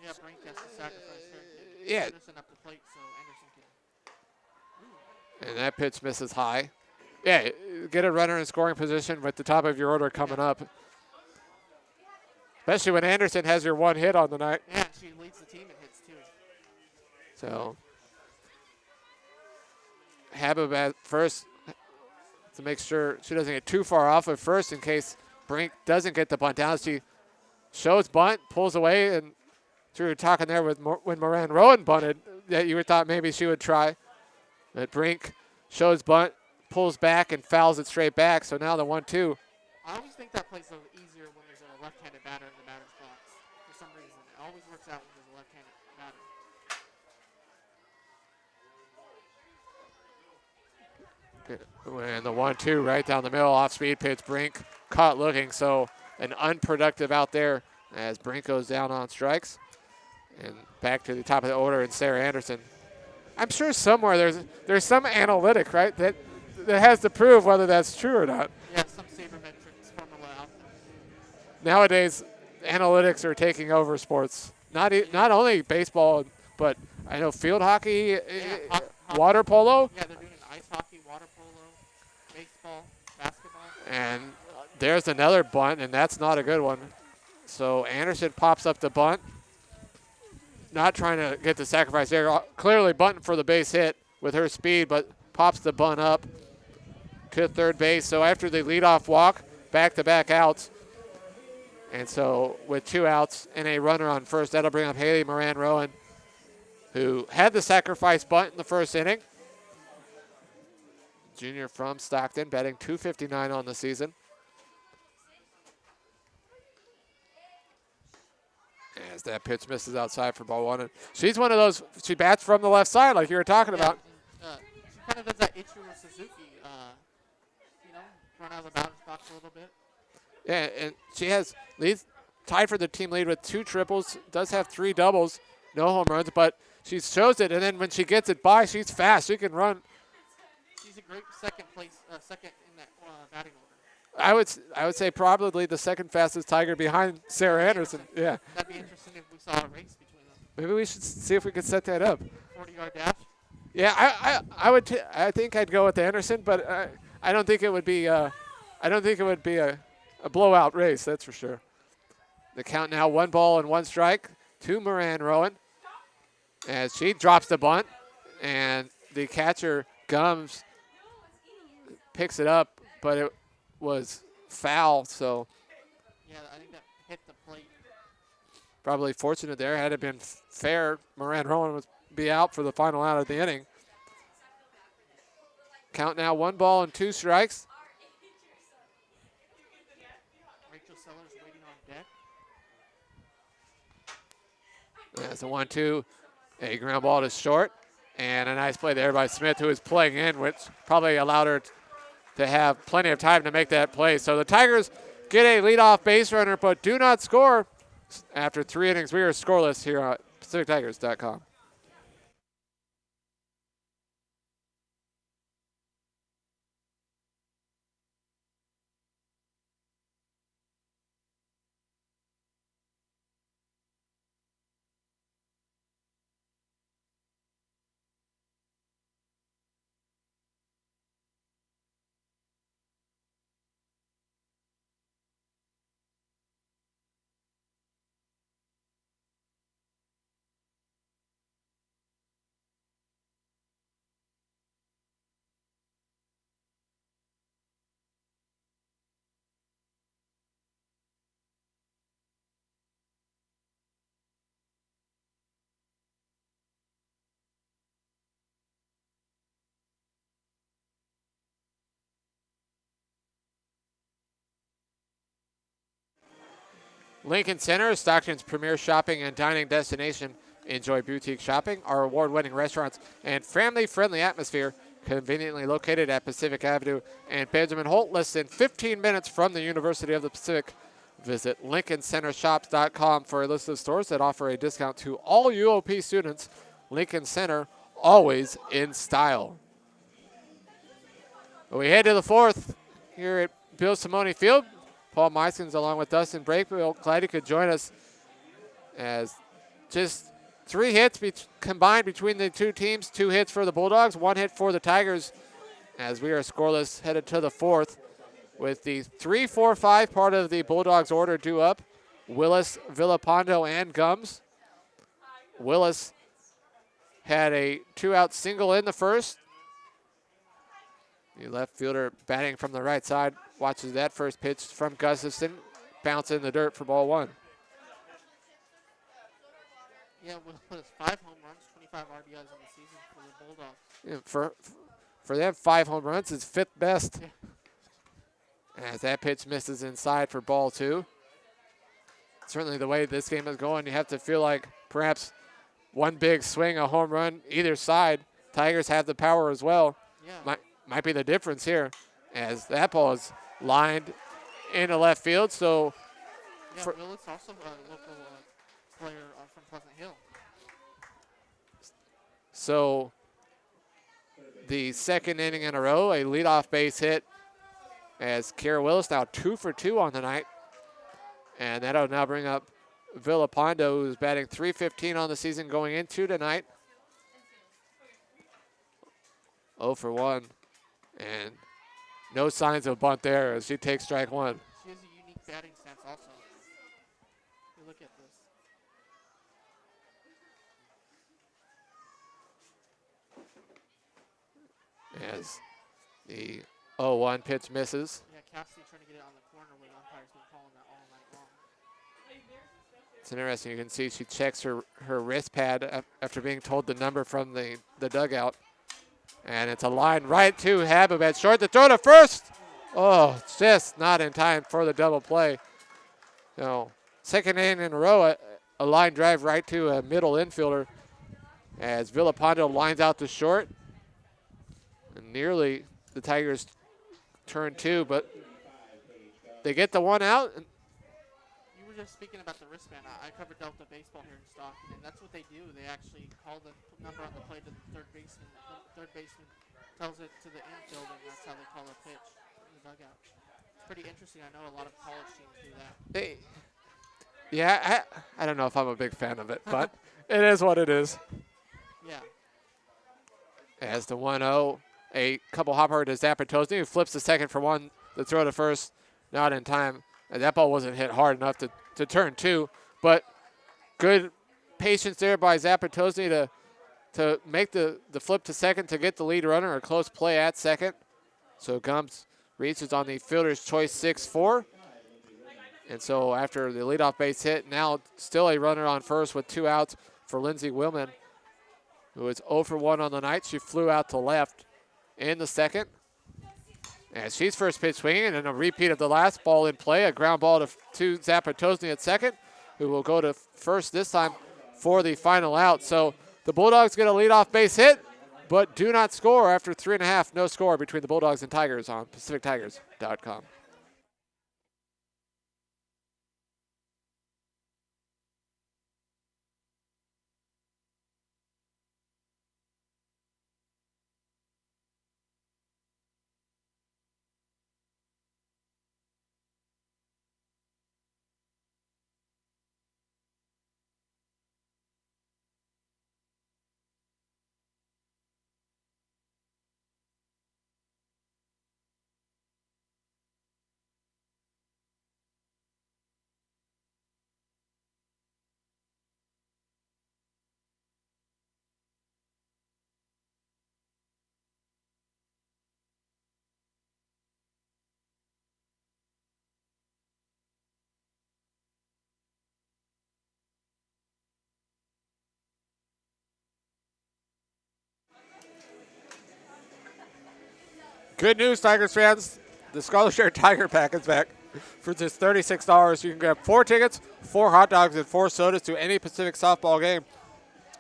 Yeah, Brink has to sacrifice her. Yeah. Anderson up the plate so Anderson can. And that pitch misses high. Yeah, get a runner in scoring position with the top of your order coming up. Especially when Anderson has your 1 hit on the night. Yeah, she leads the team in hits too. So, Habib at first to make sure she doesn't get too far off at first in case Brink doesn't get the bunt down. She shows bunt, pulls away, and we were talking there with when Moran Rowan bunted that you thought maybe she would try. But Brink shows bunt, pulls back, and fouls it straight back. So now the 1-2. I always think that plays a little easier when there's a left-handed batter in the batter's box. For some reason, it always works out when there's a left-handed batter. And the 1-2 right down the middle, off speed pitch. Brink caught looking, so an unproductive out there as Brink goes down on strikes. And back to the top of the order, and Sarah Anderson. I'm sure somewhere there's some analytic, right, that has to prove whether that's true or not. Yeah, some sabermetrics formula out there. Nowadays, analytics are taking over sports. Not only baseball, but I know field hockey, water polo. Yeah, they're doing ice hockey, water polo, baseball, basketball. And there's another bunt, and that's not a good one. So Anderson pops up the bunt. Not trying to get the sacrifice there. Clearly bunting for the base hit with her speed, but pops the bunt up to third base. So after the leadoff walk, back-to-back outs. And so with 2 outs and a runner on first, that'll bring up Haley Moran-Rowan, who had the sacrifice bunt in the first inning. Junior from Stockton, batting .259 on the season. As that pitch misses outside for ball 1. And she's one of those, she bats from the left side like you were talking about. She kind of does that Ichiro Suzuki, run out of the batter's box a little bit. Yeah, and she has leads tied for the team lead with 2 triples, does have 3 doubles, no home runs, but she shows it, and then when she gets it by, she's fast. She can run. She's a great second in that batting order. I would say probably the second fastest Tiger behind Sarah Anderson. Yeah. That'd be interesting if we saw a race between them. Maybe we should see if we could set that up. 40-yard dash. Yeah, I think I'd go with Anderson, but I don't think it would be a blowout race. That's for sure. The count now 1 ball and 1 strike to Moran-Rowan as she drops the bunt, and the catcher Gums picks it up, but it was foul, so yeah, I think that hit the plate. Probably fortunate there. Had it been fair, Moran-Rowan would be out for the final out of the inning. Count now 1 ball and 2 strikes. Rachel Sellers waiting on deck. That's a 1-2, a ground ball to short, and a nice play there by Smith, who is playing in, which probably allowed her to have plenty of time to make that play. So the Tigers get a leadoff base runner, but do not score. After 3 innings, we are scoreless here at PacificTigers.com. Lincoln Center is Stockton's premier shopping and dining destination. Enjoy boutique shopping, our award-winning restaurants, and family-friendly atmosphere, conveniently located at Pacific Avenue and Benjamin Holt, less than 15 minutes from the University of the Pacific. Visit LincolnCenterShops.com for a list of stores that offer a discount to all UOP students. Lincoln Center, always in style. We head to the 4th here at Bill Simone Field. Paul Meiskens along with Dustin Brakefield. Glad you could join us as just 3 hits combined between the 2 teams. 2 hits for the Bulldogs, 1 hit for the Tigers, as we are scoreless headed to the 4th with the 3-4-5 part of the Bulldogs order due up. Willis, Villapando, and Gums. Willis had a 2-out single in the first. The left fielder batting from the right side watches that first pitch from Gustafson bounce in the dirt for ball 1. Yeah, with 5 home runs, 25 RBIs in the season for the Bulldogs. Yeah, for them, 5 home runs is 5th best. Yeah. As that pitch misses inside for ball 2. Certainly the way this game is going, you have to feel like perhaps one big swing, a home run, either side. Tigers have the power as well. Yeah. might be the difference here, as that ball is lined into left field. So, Yeah, Willis also a local player from Pleasant Hill. so the second inning in a row, a leadoff base hit, as Kara Willis now 2 for 2 on the night. And that'll now bring up Villapando, who's batting .315 on the season going into tonight. 0 for 1. And no signs of bunt there as she takes strike one. She has a unique batting stance also. You look at this. As the 0-1 pitch misses. Yeah, Cassidy trying to get it on the corner where the umpire's been calling that all night long. It's interesting. You can see she checks her wrist pad after being told the number from the dugout. And it's a line right to Habib at short. The throw to first. Oh, it's just not in time for the double play. So, second inning in a row, a line drive right to a middle infielder as Villapando lines out to short. And nearly the Tigers turn two, but they get the one out. You were just speaking about the wristband. I covered Delta baseball here in Stockton, and that's what they do. They actually call the number on the plate to the third baseman. The third baseman tells it to the infield, and that's how they call a pitch in the dugout. It's pretty interesting. I know a lot of college teams do that. Yeah, I don't know if I'm a big fan of it, but it is what it is. Yeah. As the 1-0, a couple hopper to Zapatosny, who flips the second for one. The throw to first, not in time. And that ball wasn't hit hard enough to turn two, but good patience there by Zapatosny to make the flip to second to get the lead runner, a close play at second. So Gumps reaches on the fielder's choice 6-4. And so after the leadoff base hit, now still a runner on first with 2 outs for Lindsey Willman, who is 0 for 1 on the night. She flew out to left in the second. And she's first pitch swinging, and a repeat of the last ball in play, a ground ball to Zapatosny at second, who will go to first this time for the final out. So the Bulldogs get a leadoff base hit, but do not score after 3.5. No score between the Bulldogs and Tigers on PacificTigers.com. Good news, Tigers fans. The Scholar Share Tiger Pack is back. For just $36, you can grab 4 tickets, 4 hot dogs, and 4 sodas to any Pacific softball game.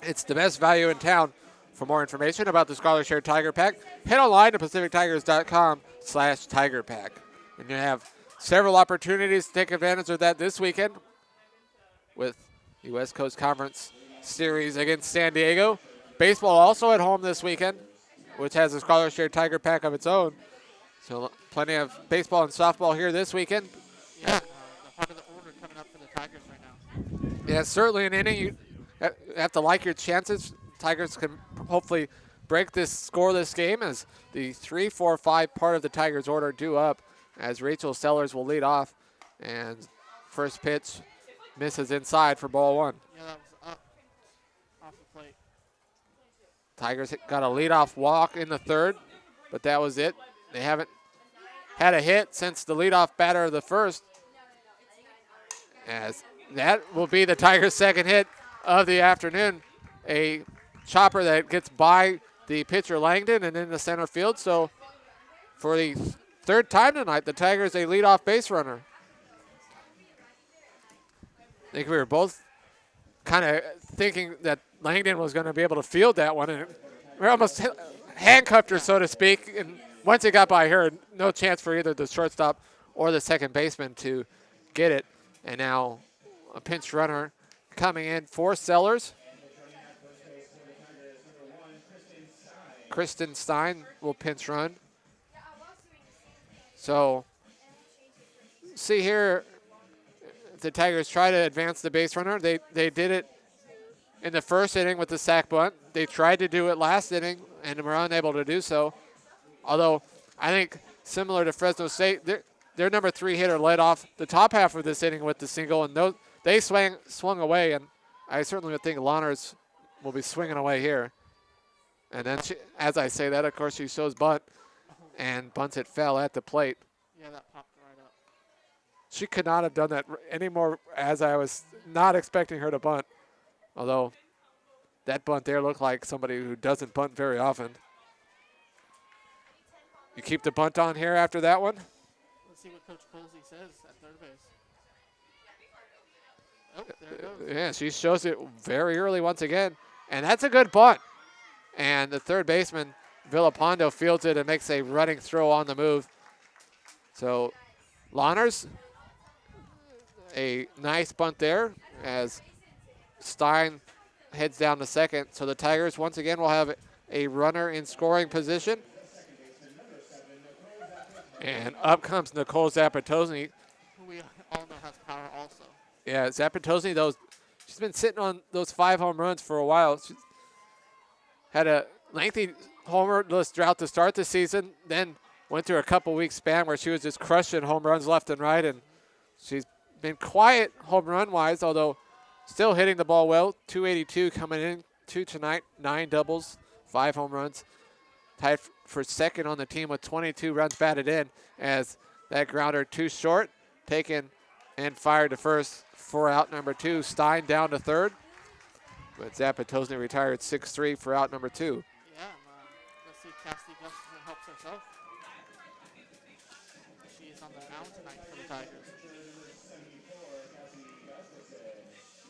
It's the best value in town. For more information about the Scholar Share Tiger Pack, head online to PacificTigers.com/Tiger Pack. And you have several opportunities to take advantage of that this weekend with the West Coast Conference Series against San Diego. Baseball also at home this weekend, which has a Scholar Share Tiger Pack of its own. So plenty of baseball and softball here this weekend. Yeah, the heart of the order coming up for the Tigers right now. Yeah, certainly an inning. You have to like your chances. Tigers can hopefully break this scoreless game as the 3-4-5 part of the Tigers order due up as Rachel Sellers will lead off. And first pitch misses inside for ball 1. Yeah, that was up off the plate. Tigers got a leadoff walk in the third, but that was it. They haven't had a hit since the leadoff batter of the first. As that will be the Tigers' second hit of the afternoon. A chopper that gets by the pitcher Langdon and into center field. So for the third time tonight, the Tigers a leadoff base runner. I think we were both kind of thinking that Langdon was going to be able to field that one, and we almost handcuffed her, so to speak, and once it got by her, no chance for either the shortstop or the second baseman to get it. And now a pinch runner coming in for Sellers. Kristen Stein will pinch run. So, see here, the Tigers try to advance the base runner. They did it in the first inning with the sac bunt. They tried to do it last inning and were unable to do so. Although, I think similar to Fresno State, their number 3 hitter led off the top half of this inning with the single, and they swung away, and I certainly would think Lahners will be swinging away here. And then, as I say that, of course, she shows bunt, and bunts it fell at the plate. Yeah, that popped right up. She could not have done that anymore, as I was not expecting her to bunt. Although, that bunt there looked like somebody who doesn't bunt very often. You keep the bunt on here after that one? Let's see what Coach Colsey says at third base. Oh, there it goes. Yeah, she shows it very early once again. And that's a good bunt. And the third baseman, Villapando, fields it and makes a running throw on the move. So, Lahners, a nice bunt there as Stein heads down to second. So the Tigers once again will have a runner in scoring position. And up comes Nicole Zapatozzi. Who we all know has power also. Yeah, Zapatozzi, she's been sitting on those 5 home runs for a while. She's had a lengthy homerless drought to start the season, then went through a couple-week span where she was just crushing home runs left and right, and she's been quiet home run-wise, although still hitting the ball well. 282 coming in, 2 tonight, 9 doubles, 5 home runs. Tied for second on the team with 22 runs batted in as that grounder too short, taken and fired to first for out number 2. Stein down to third, but Zapatozzi retired 6-3 for out number 2. Yeah, let's see if Cassidy Gustafson helps herself. She is on the mound tonight for the Tigers.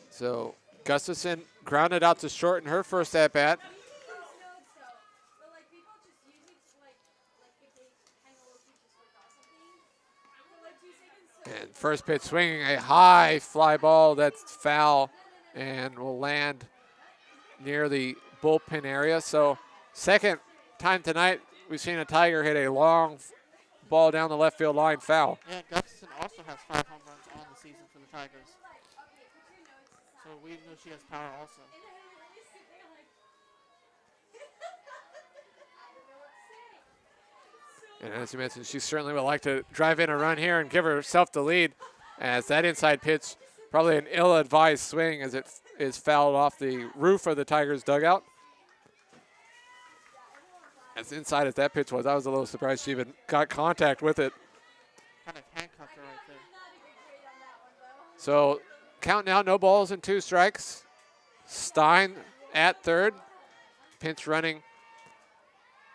So Gustafson grounded out to short in her first at-bat. And first pitch swinging a high fly ball that's foul and will land near the bullpen area. So second time tonight we've seen a Tiger hit a long ball down the left field line foul. Yeah, Gustafson also has 5 home runs on the season for the Tigers. So we know she has power also. And as you mentioned, she certainly would like to drive in a run here and give herself the lead, as that inside pitch, probably an ill-advised swing as it is fouled off the roof of the Tigers' dugout. As inside as that pitch was, I was a little surprised she even got contact with it. Kind of handcuffed her right there. So count now, no balls and 2 strikes. Stein at third, pinch running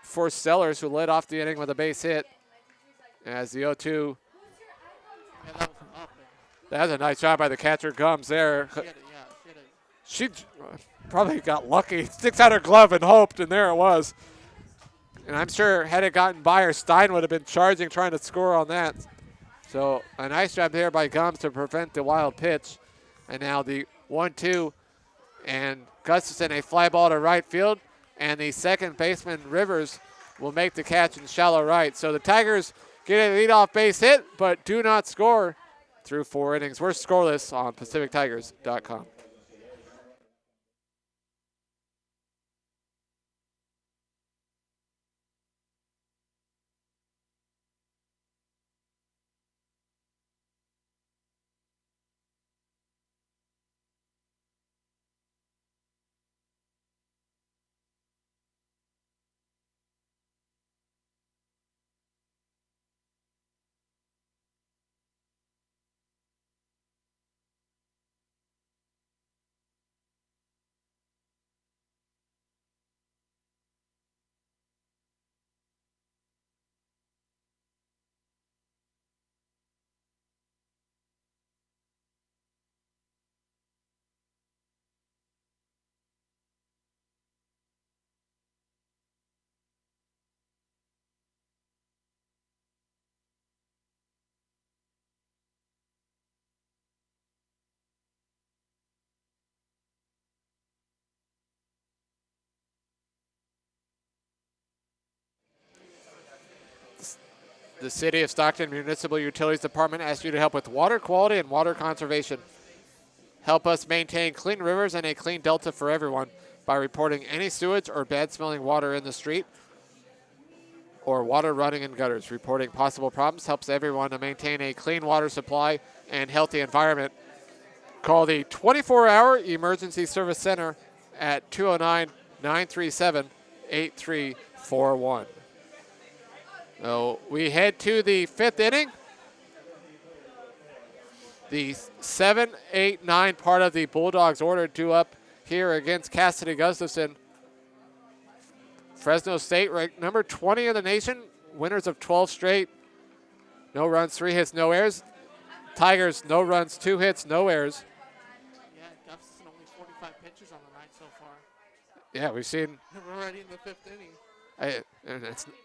for Sellers, who led off the inning with a base hit. As the 0-2. Yeah, that was up. That's a nice job by the catcher, Gums, there. She probably got lucky. Sticks out her glove and hoped, and there it was. And I'm sure had it gotten by her, Stein would have been charging, trying to score on that. So a nice job there by Gums to prevent the wild pitch. And now the 1-2, and Gustafson, a fly ball to right field. And the second baseman, Rivers, will make the catch in shallow right. So the Tigers get a leadoff base hit, but do not score through 4 innings. We're scoreless on PacificTigers.com. The City of Stockton Municipal Utilities Department asks you to help with water quality and water conservation. Help us maintain clean rivers and a clean delta for everyone by reporting any sewage or bad-smelling water in the street or water running in gutters. Reporting possible problems helps everyone to maintain a clean water supply and healthy environment. Call the 24-hour Emergency Service Center at 209-937-8341. So we head to the fifth inning. The 7, 8, 9 part of the Bulldogs order due up here against Cassidy Gustafson. Fresno State ranked number 20 in the nation, winners of 12 straight. No runs, 3 hits, no errors. Tigers, no runs, 2 hits, no errors. Yeah, Gustafson only 45 pitches on the night so far. Yeah, we've seen. We're already in the fifth inning.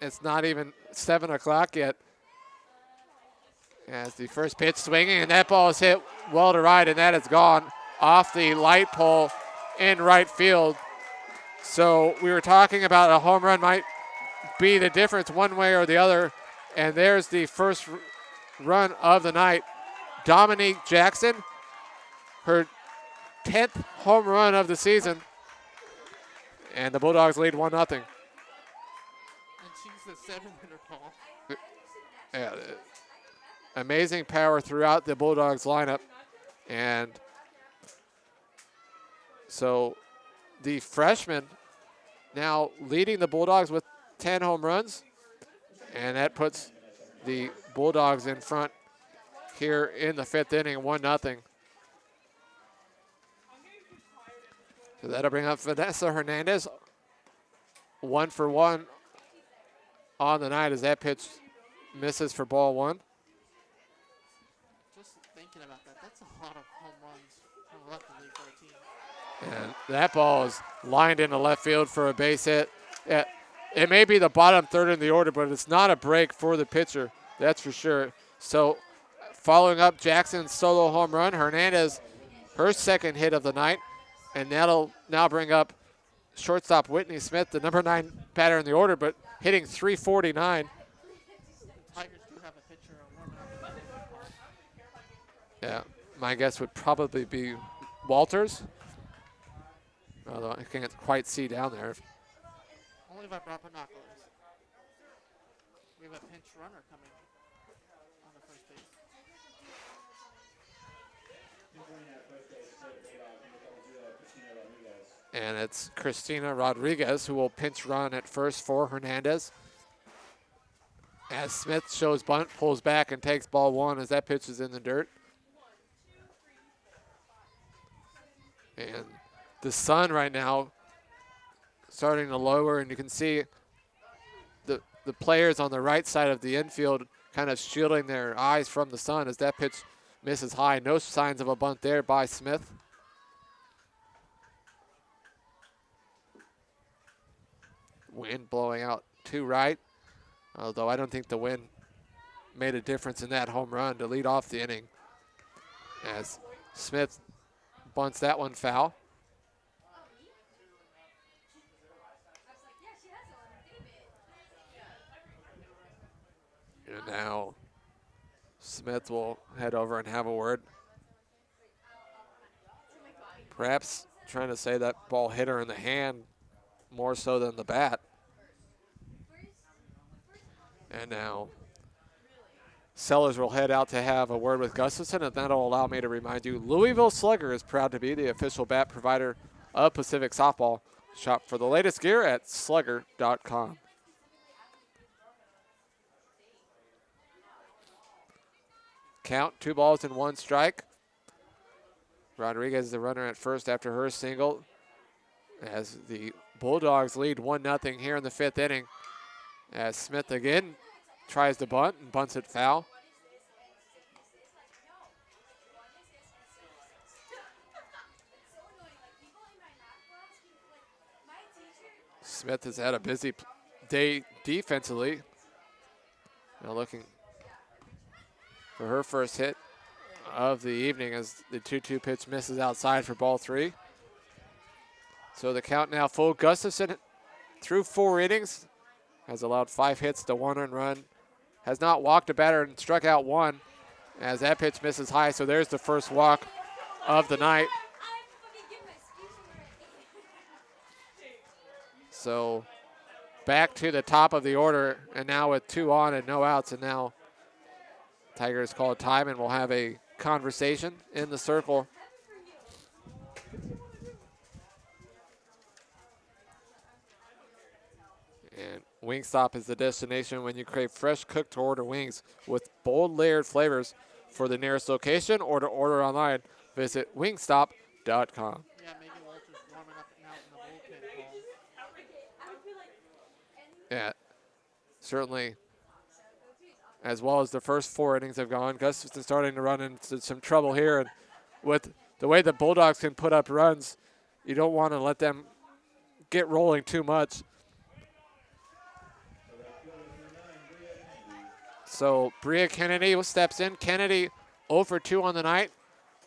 It's not even 7 o'clock yet. As the first pitch swinging, and that ball is hit well to right, and that is gone off the light pole in right field. So we were talking about a home run might be the difference one way or the other, and there's the first run of the night. Dominique Jackson, her 10th home run of the season, and the Bulldogs lead 1-0. And she's the 7-hitter, Paul. Yeah, amazing power throughout the Bulldogs lineup. And so the freshman now leading the Bulldogs with 10 home runs. And that puts the Bulldogs in front here in the fifth inning, 1-0. So that'll bring up Vanessa Hernandez. 1 for 1 on the night as that pitch misses for ball 1. Just thinking about that, that's a lot of home runs collectively for a team. And that ball is lined into left field for a base hit. Yeah, it may be the bottom third in the order, but it's not a break for the pitcher, that's for sure. So following up Jackson's solo home run, Hernandez, her second hit of the night, and that'll now bring up shortstop Whitney Smith, the number 9 batter in the order, but hitting .349. Tigers do have a pitcher warming up. Yeah, my guess would probably be Walters, although I can't quite see down there. Only if I brought binoculars. We have a pinch runner coming on the first base. And it's Christina Rodriguez who will pinch run at first for Hernandez. As Smith shows bunt, pulls back and takes ball 1 as that pitch is in the dirt. And the sun right now starting to lower, and you can see the players on the right side of the infield kind of shielding their eyes from the sun as that pitch misses high. No signs of a bunt there by Smith. Wind blowing out to right, although I don't think the wind made a difference in that home run to lead off the inning as Smith bunts that one foul. And now Smith will head over and have a word. Perhaps trying to say that ball hit her in the hand more so than the bat. And now Sellers will head out to have a word with Gustafson, and that'll allow me to remind you, Louisville Slugger is proud to be the official bat provider of Pacific Softball. Shop for the latest gear at slugger.com. Count, 2 balls and 1 strike. Rodriguez the runner at first after her single as the Bulldogs lead 1-0 here in the fifth inning as Smith again tries to bunt and bunts it foul. Smith has had a busy day defensively. Now looking for her first hit of the evening as the 2-2 pitch misses outside for ball 3. So the count now full. Gustafson through 4 innings has allowed 5 hits to 1 earned run has not walked a batter and struck out one as that pitch misses high. So there's the first walk of the night. So back to the top of the order, and now with 2 on and no outs, and now Tigers call time, and we'll have a conversation in the circle. And Wingstop is the destination when you crave fresh cooked to order wings with bold layered flavors. For the nearest location or to order online, visit wingstop.com. Yeah, Megan Walters warming up now in the bullpen, Paul. Yeah, certainly. As well as the first 4 innings have gone, Gustafson starting to run into some trouble here. And with the way the Bulldogs can put up runs, you don't want to let them get rolling too much. So Bria Kennedy steps in. Kennedy 0 for 2 on the night,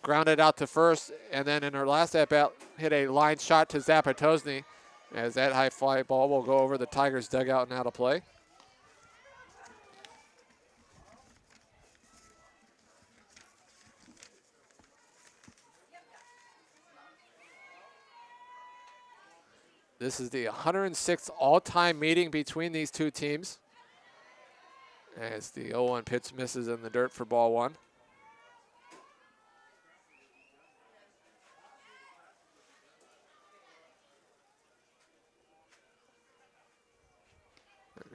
grounded out to first, and then in her last at-bat hit a line shot to Zapatosny as that high fly ball will go over the Tigers' dugout and out of play. This is the 106th all-time meeting between these two teams, as the 0-1 pitch misses in the dirt for ball 1.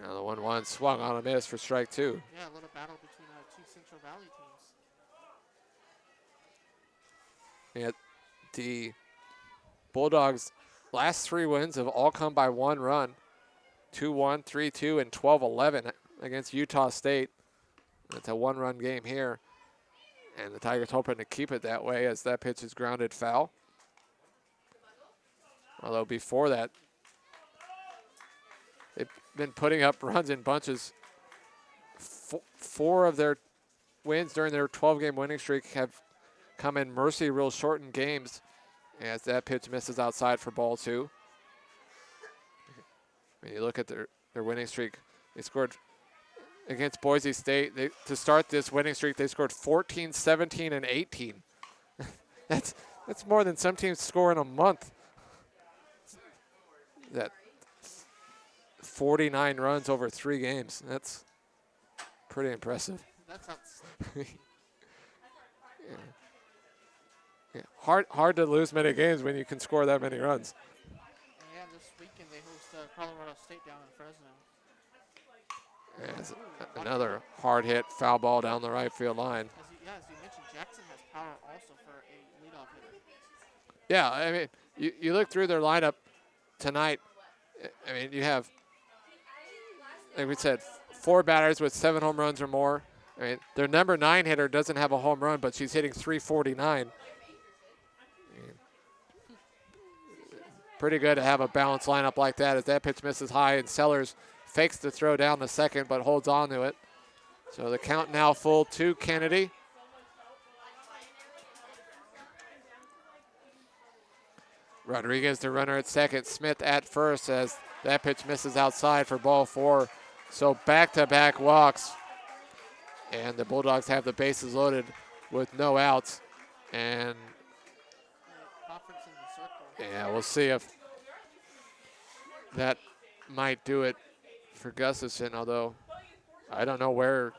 Now the 1-1 swung on a miss for strike 2. Yeah, a little battle between 2 Central Valley teams. And the Bulldogs' last 3 wins have all come by 1 run. 2-1, 3-2, and 12-11 against Utah State. It's a 1-run game here. And the Tigers hoping to keep it that way as that pitch is grounded foul. Although before that, they've been putting up runs in bunches. 4 of their wins during their 12-game winning streak have come in mercy rule shortened games as that pitch misses outside for ball 2. When you look at their winning streak, they scored against Boise State. To start this winning streak, they scored 14, 17, and 18. That's more than some teams score in a month. That 49 runs over 3 games. That's pretty impressive. That sounds. Yeah. Yeah. Hard to lose many games when you can score that many runs. Yeah, this weekend they host Colorado State down in Fresno. As another hard hit foul ball down the right field line. As you mentioned, Jackson has power also for a leadoff hitter. Yeah, I mean, you look through their lineup tonight. I mean, you have, like we said, 4 batters with 7 home runs or more. I mean, their number 9 hitter doesn't have a home run, but she's hitting .349. Pretty good to have a balanced lineup like that as that pitch misses high and Sellers fakes the throw down the second but holds on to it. So the count now full to Kennedy. Rodriguez the runner at second, Smith at first as that pitch misses outside for ball 4. So back-to-back walks. And the Bulldogs have the bases loaded with no outs. And Conference in the circle. yeah, we'll see if that might do it for Gustafson, although I don't know where.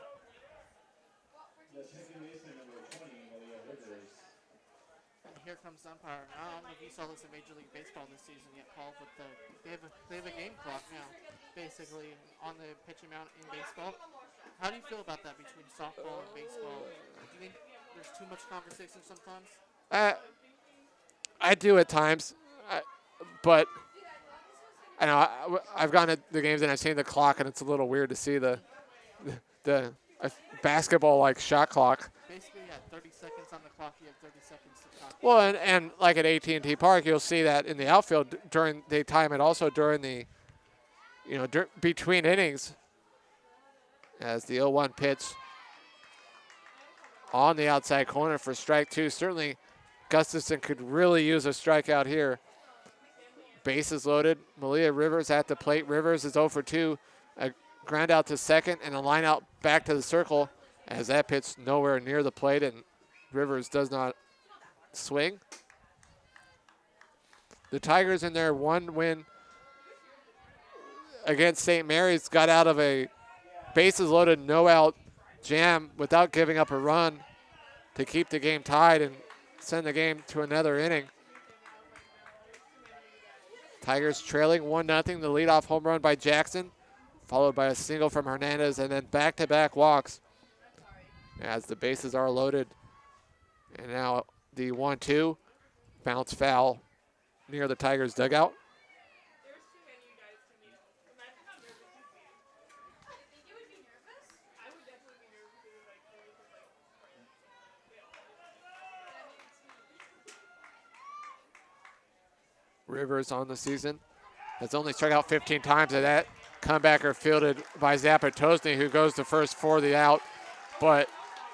And here comes the umpire. I don't know if you saw this in Major League Baseball this season yet, Paul, but they have a game clock now, basically, on the pitching mound in baseball. How do you feel about that between softball and baseball? Do you think there's too much conversation sometimes? I do at times, but I know I've gone to the games and I've seen the clock, and it's a little weird to see the basketball-like shot clock. Basically, yeah, 30 seconds on the clock, you have 30 seconds to talk. Well, and like at AT&T Park, you'll see that in the outfield during they time it also during the, between innings. As the 0-1 pitch on the outside corner for strike 2. Certainly, Gustafson could really use a strikeout here. Bases loaded. Malia Rivers at the plate. Rivers is 0 for 2 ground out to second and a line out back to the circle as that pitch nowhere near the plate and Rivers does not swing. The Tigers in their one win against St. Mary's got out of a bases loaded, no out jam without giving up a run to keep the game tied and send the game to another inning. Tigers trailing 1-0. The leadoff home run by Jackson, followed by a single from Hernandez, and then back-to-back walks as the bases are loaded. And now the 1-2 bounce foul near the Tigers dugout. Rivers on the season has only struck out 15 times, and that comebacker fielded by Zapatosny, who goes to first for the out. But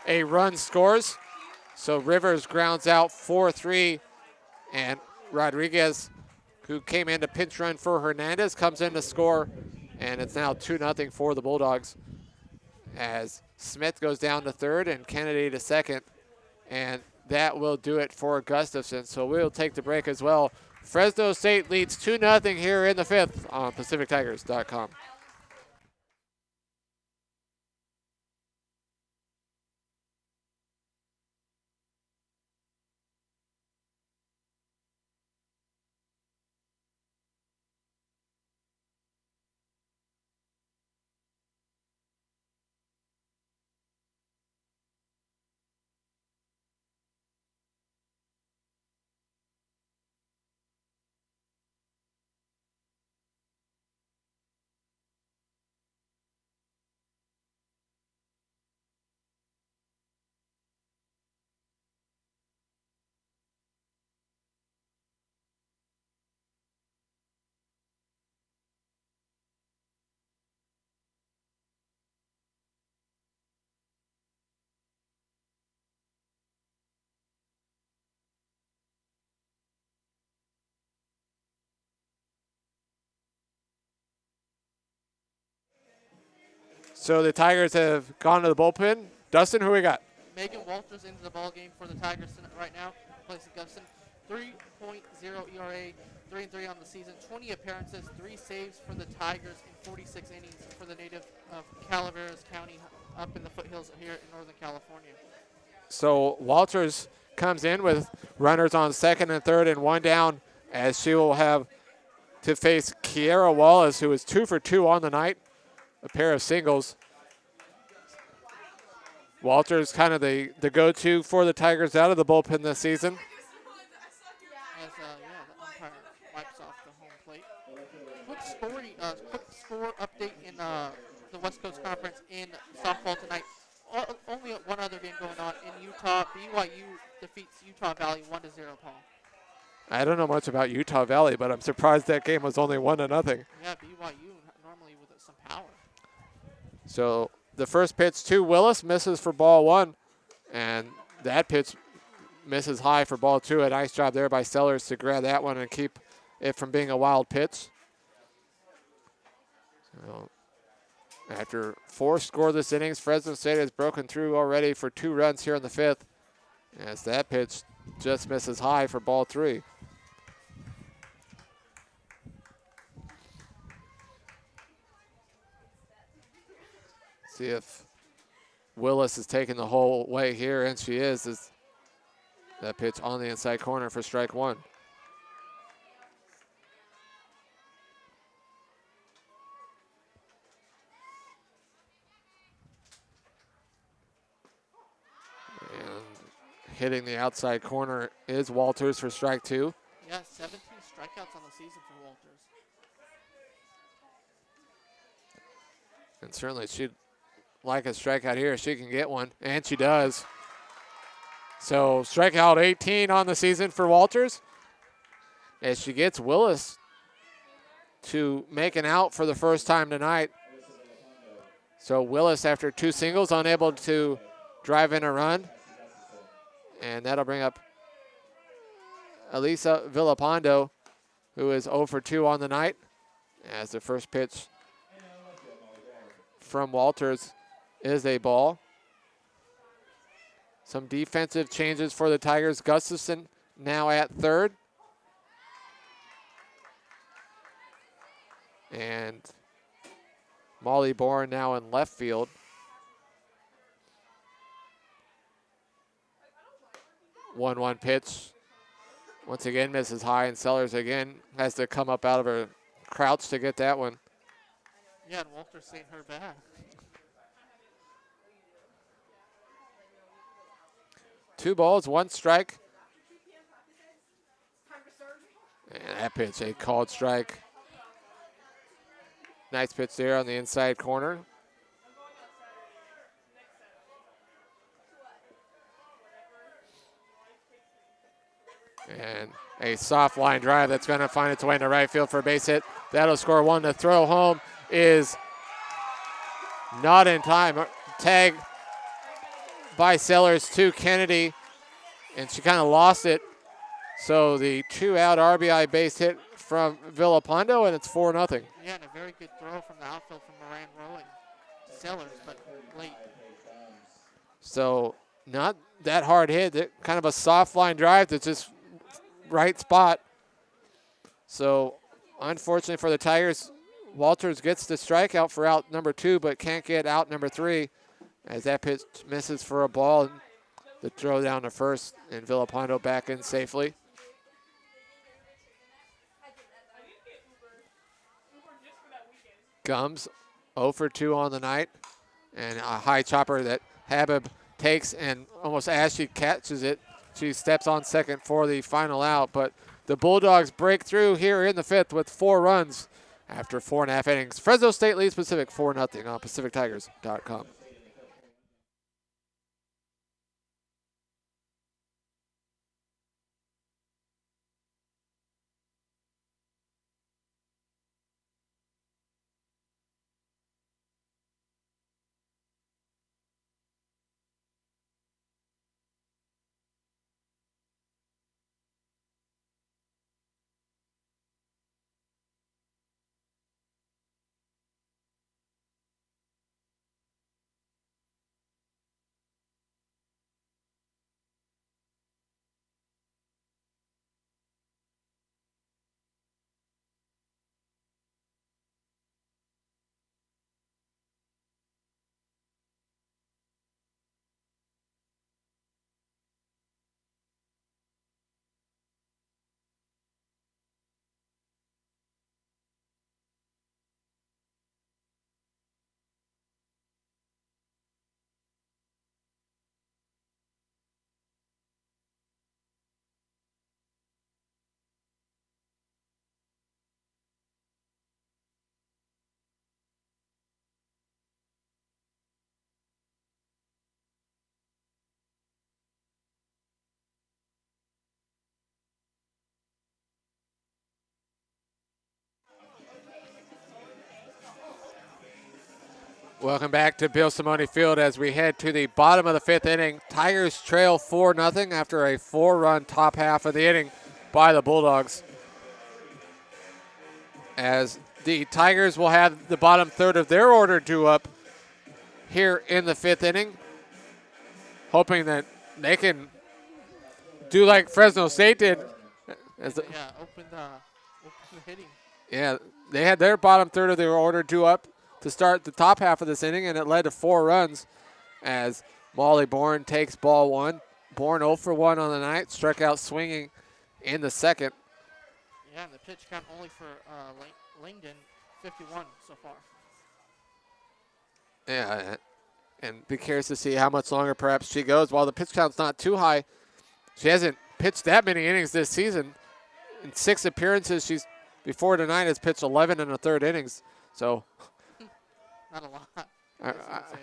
a run scores, so Rivers grounds out 4-3, and Rodriguez, who came in to pinch run for Hernandez, comes in to score, and it's now 2-0 for the Bulldogs as Smith goes down to third and Kennedy to second, and that will do it for Gustafson. So we'll take the break as well. Fresno State leads 2-0 here in the fifth on PacificTigers.com. So the Tigers have gone to the bullpen. Dustin, who we got? Megan Walters into the ball game for the Tigers right now, replacing Guston. 3.0 ERA, 3-3 on the season, 20 appearances, 3 saves for the Tigers in 46 innings for the native of Calaveras County up in the foothills here in Northern California. So Walters comes in with runners on second and third and one down as she will have to face Kiera Wallace, who is 2 for 2 on the night, a pair of singles. Walters kind of the go-to for the Tigers out of the bullpen this season. As the umpire wipes off the home plate. Quick score update in the West Coast Conference in softball tonight. Only one other game going on in Utah. BYU defeats Utah Valley 1-0, Paul. I don't know much about Utah Valley, but I'm surprised that game was only 1-0. Yeah, BYU normally with some power. So the first pitch to Willis misses for ball 1, and that pitch misses high for ball 2. A nice job there by Sellers to grab that one and keep it from being a wild pitch. So after 4 scoreless innings, Fresno State has broken through already for 2 runs here in the 5th, as that pitch just misses high for ball 3. See if Willis is taking the whole way here, and she is that pitch on the inside corner for strike 1. And hitting the outside corner is Walters for strike 2. Yeah, 17 strikeouts on the season for Walters. And certainly she'd like a strikeout here. She can get one, and she does. So strikeout 18 on the season for Walters as she gets Willis to make an out for the first time tonight. So Willis, after 2 singles, unable to drive in a run. And that'll bring up Elisa Villapando, who is 0 for 2 on the night, as the first pitch from Walters is a ball. Some defensive changes for the Tigers. Gustafson now at third. And Molly Bourne now in left field. 1-1 pitch. Once again misses high, and Sellers again has to come up out of her crouch to get that one. Yeah, and Walter's ain't her bad. 2 balls, 1 strike. And that pitch, a called strike. Nice pitch there on the inside corner. And a soft line drive that's going to find its way into right field for a base hit. That'll score 1. The throw home is not in time. Tag by Sellers to Kennedy, and she kind of lost it. So the 2-out RBI base hit from Villapando, and it's 4-0. Yeah, and a very good throw from the outfield from Moran Rowan to Sellers, but late. So not that hard hit. Kind of a soft line drive that's just right spot. So unfortunately for the Tigers, Walters gets the strikeout for out number 2, but can't get out number 3 as that pitch misses for a ball. And the throw down to first, and Villapando back in safely. Gums 0 for 2 on the night, and a high chopper that Habib takes, and almost as she catches it, she steps on second for the final out. But the Bulldogs break through here in the 5th with 4 runs after 4.5 innings. Fresno State leads Pacific 4-0 on PacificTigers.com. Welcome back to Bill Simone Field as we head to the bottom of the 5th inning. Tigers trail 4-0 after a 4-run top half of the inning by the Bulldogs. As the Tigers will have the bottom third of their order due up here in the 5th inning, hoping that they can do like Fresno State did. Open the hitting. Yeah, they had their bottom third of their order due up to start the top half of this inning, and it led to 4 runs as Molly Bourne takes ball 1. Bourne 0 for 1 on the night, struck out swinging in the 2nd. Yeah, and the pitch count only for Langdon, 51 so far. Yeah, and be curious to see how much longer perhaps she goes. While the pitch count's not too high, she hasn't pitched that many innings this season. In 6 appearances, she's before tonight has pitched 11 1/3 innings. So not a lot.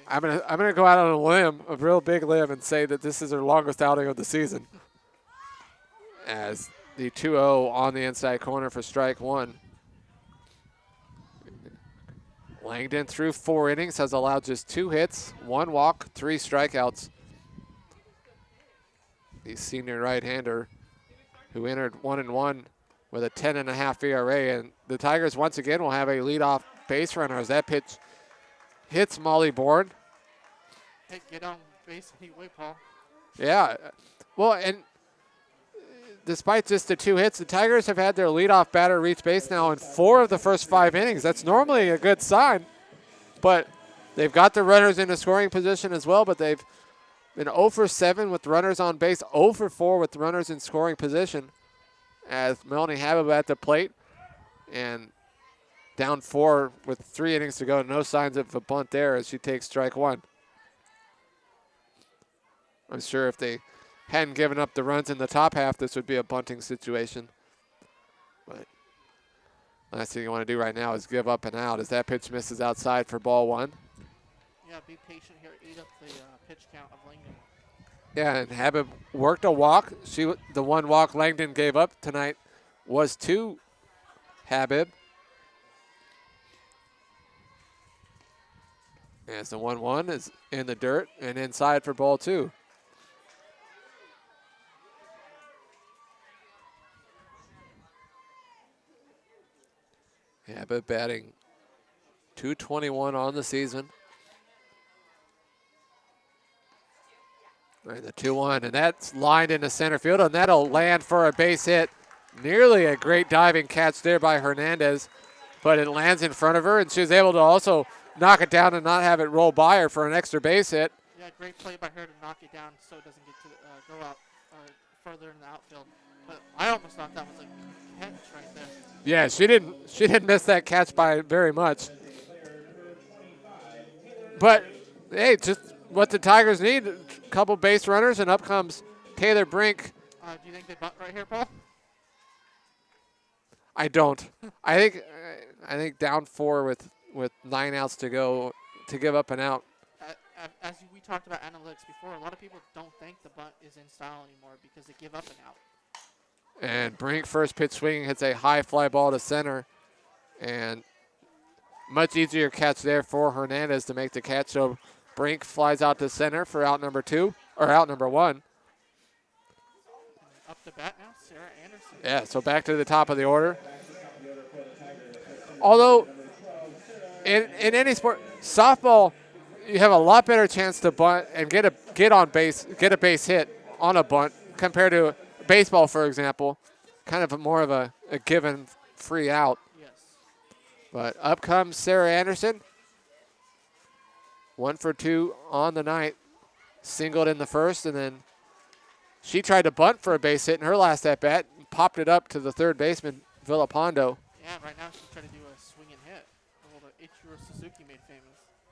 I'm gonna go out on a limb, a real big limb, and say that this is her longest outing of the season. As the 2-0 on the inside corner for strike 1. Langdon through 4 innings has allowed just 2 hits, 1 walk, 3 strikeouts. The senior right-hander who entered 1-1 with a 10.5 ERA, and the Tigers once again will have a leadoff base runner as that pitch hits Molly Bourne. Hey, get on base anyway, Paul. Yeah. Well, and despite just the 2 hits, the Tigers have had their leadoff batter reach base now in 4 of the first 5 innings. That's normally a good sign, but they've got the runners in a scoring position as well, but they've been 0 for 7 with runners on base, 0 for 4 with runners in scoring position as Melanie Habib at the plate and down 4 with 3 innings to go. No signs of a bunt there as she takes strike 1. I'm sure if they hadn't given up the runs in the top half, this would be a bunting situation. But last thing you want to do right now is give up and out as that pitch misses outside for ball 1. Yeah, be patient here. Eat up the pitch count of Langdon. Yeah, and Habib worked a walk. The 1 walk Langdon gave up tonight was to Habib. As the 1-1 is in the dirt and inside for ball 2. Habib batting .221 on the season. And the 2-1, and that's lined into center field, and that'll land for a base hit. Nearly a great diving catch there by Hernandez, but it lands in front of her, and she was able to also knock it down and not have it roll by her for an extra base hit. Yeah, great play by her to knock it down so it doesn't get to go out further in the outfield. But I almost thought that was a catch right there. Yeah, she didn't miss that catch by very much. But hey, just what the Tigers need, a couple base runners, and up comes Taylor Brink. Do you think they bunt right here, Paul? I don't. I think down 4 with 9 outs to go to give up an out. As we talked about analytics before, a lot of people don't think the bunt is in style anymore because they give up an out. And Brink first pitch swinging hits a high fly ball to center, and much easier catch there for Hernandez to make the catch. So Brink flies out to center for out number 2 or out number 1. Up to bat now, Sarah Anderson. Yeah, so back to the top of the order. Although in any sport, softball, you have a lot better chance to bunt and get a base hit on a bunt compared to baseball, for example. Kind of more of a given free out. Yes. But up comes Sarah Anderson. 1 for 2 on the night. Singled in the first, and then she tried to bunt for a base hit in her last at-bat. Popped it up to the third baseman, Villapando. Yeah, right now she's trying to do a swing and hit. The little Ichiro Suzuki made famous.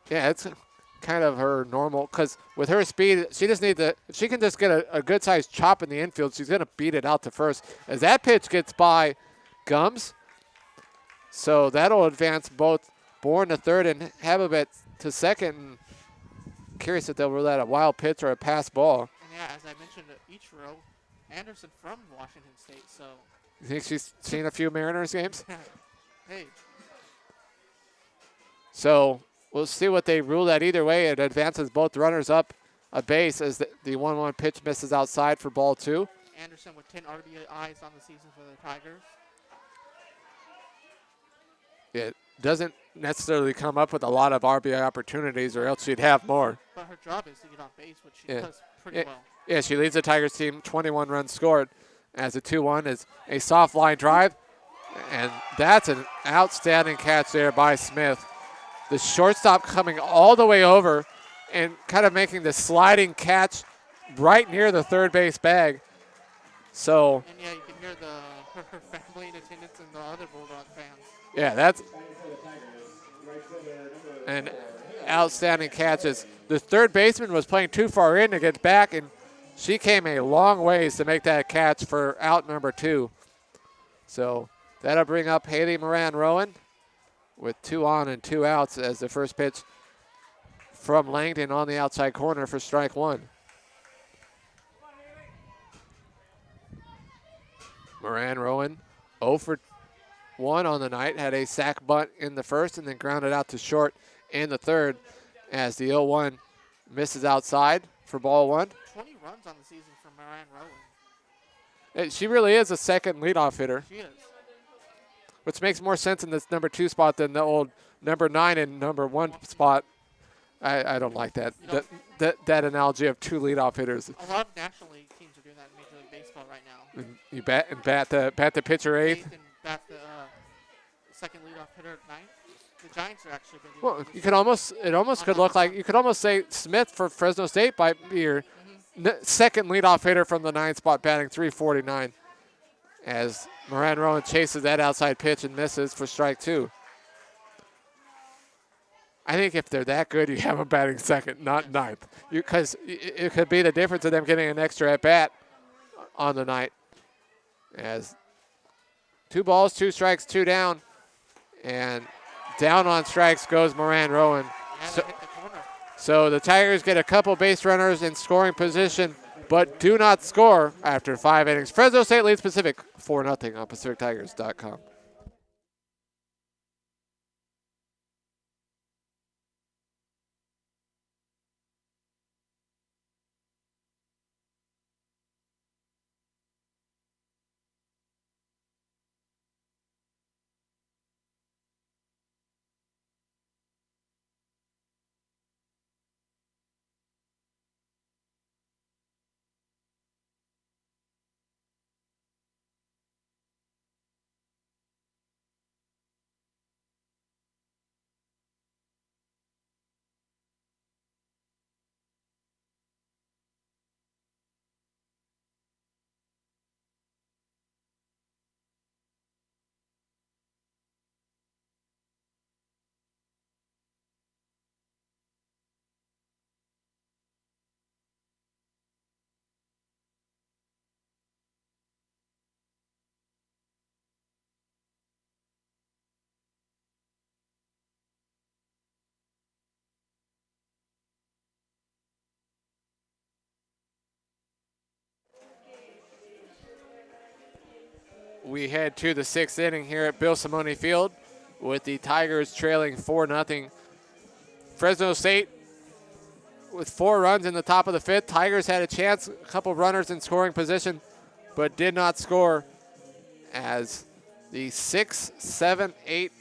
Yeah, it's kind of her normal, because with her speed, she just needs if she can just get a good-sized chop in the infield, she's going to beat it out to first. As that pitch gets by Gums, so that'll advance both Bourne to third and Habibet to second. And curious if they'll rule out a wild pitch or a pass ball. And yeah, as I mentioned, Ichiro Anderson from Washington State, so. You think she's seen a few Mariners games? Hey. So we'll see what they rule that. Either way, it advances both runners up a base as the 1-1 pitch misses outside for ball 2. Anderson with 10 RBIs on the season for the Tigers. It doesn't necessarily come up with a lot of RBI opportunities, or else she'd have more. But her job is to get on base, which she does pretty well. Yeah, she leads the Tigers team 21 runs scored as the 2-1 is a soft line drive. And that's an outstanding catch there by Smith. The shortstop coming all the way over and kind of making the sliding catch right near the third base bag. So. And yeah, you can hear her family in attendance and the other Bulldog fans. Yeah, that's an outstanding catch. As the third baseman was playing too far in to get back, and she came a long ways to make that catch for out number 2. So that'll bring up Haley Moran-Rowan with 2 on and 2 outs as the first pitch from Langdon on the outside corner for strike 1. Moran-Rowan 0 for 1 on the night, had a sac bunt in the first and then grounded out to short in the third as the 0-1 misses outside for ball 1. 20 runs on the season for Moran-Rowan. She really is a second leadoff hitter. She is. Which makes more sense in this number 2 spot than the old number 9 and number 1 spot. I don't like that. You know, That analogy of two leadoff hitters. a lot of National League teams are doing that in Major League Baseball right now. And you bat the pitcher eighth. Eighth and bat the second leadoff hitter at ninth. The Giants are actually been doing Well, that you this could year. almost could look like you could almost say Smith for Fresno State might be your second leadoff hitter from the 9th spot, batting 349, as Moran Rowan chases that outside pitch and misses for strike 2. I think if they're that good, you have them batting second, not ninth, because it could be the difference of them getting an extra at bat on the night. As 2 balls, 2 strikes, 2 down, and down on strikes goes Moran Rowan. And So, hit the corner. so the Tigers get a couple base runners in scoring position, but do not score after 5 innings. Fresno State leads Pacific 4-0 on PacificTigers.com. We head to the 6th inning here at Bill Simone Field with the Tigers trailing 4-0. Fresno State with 4 runs in the top of the 5th. Tigers had a chance, a couple runners in scoring position, but did not score, as the 6, 7, 8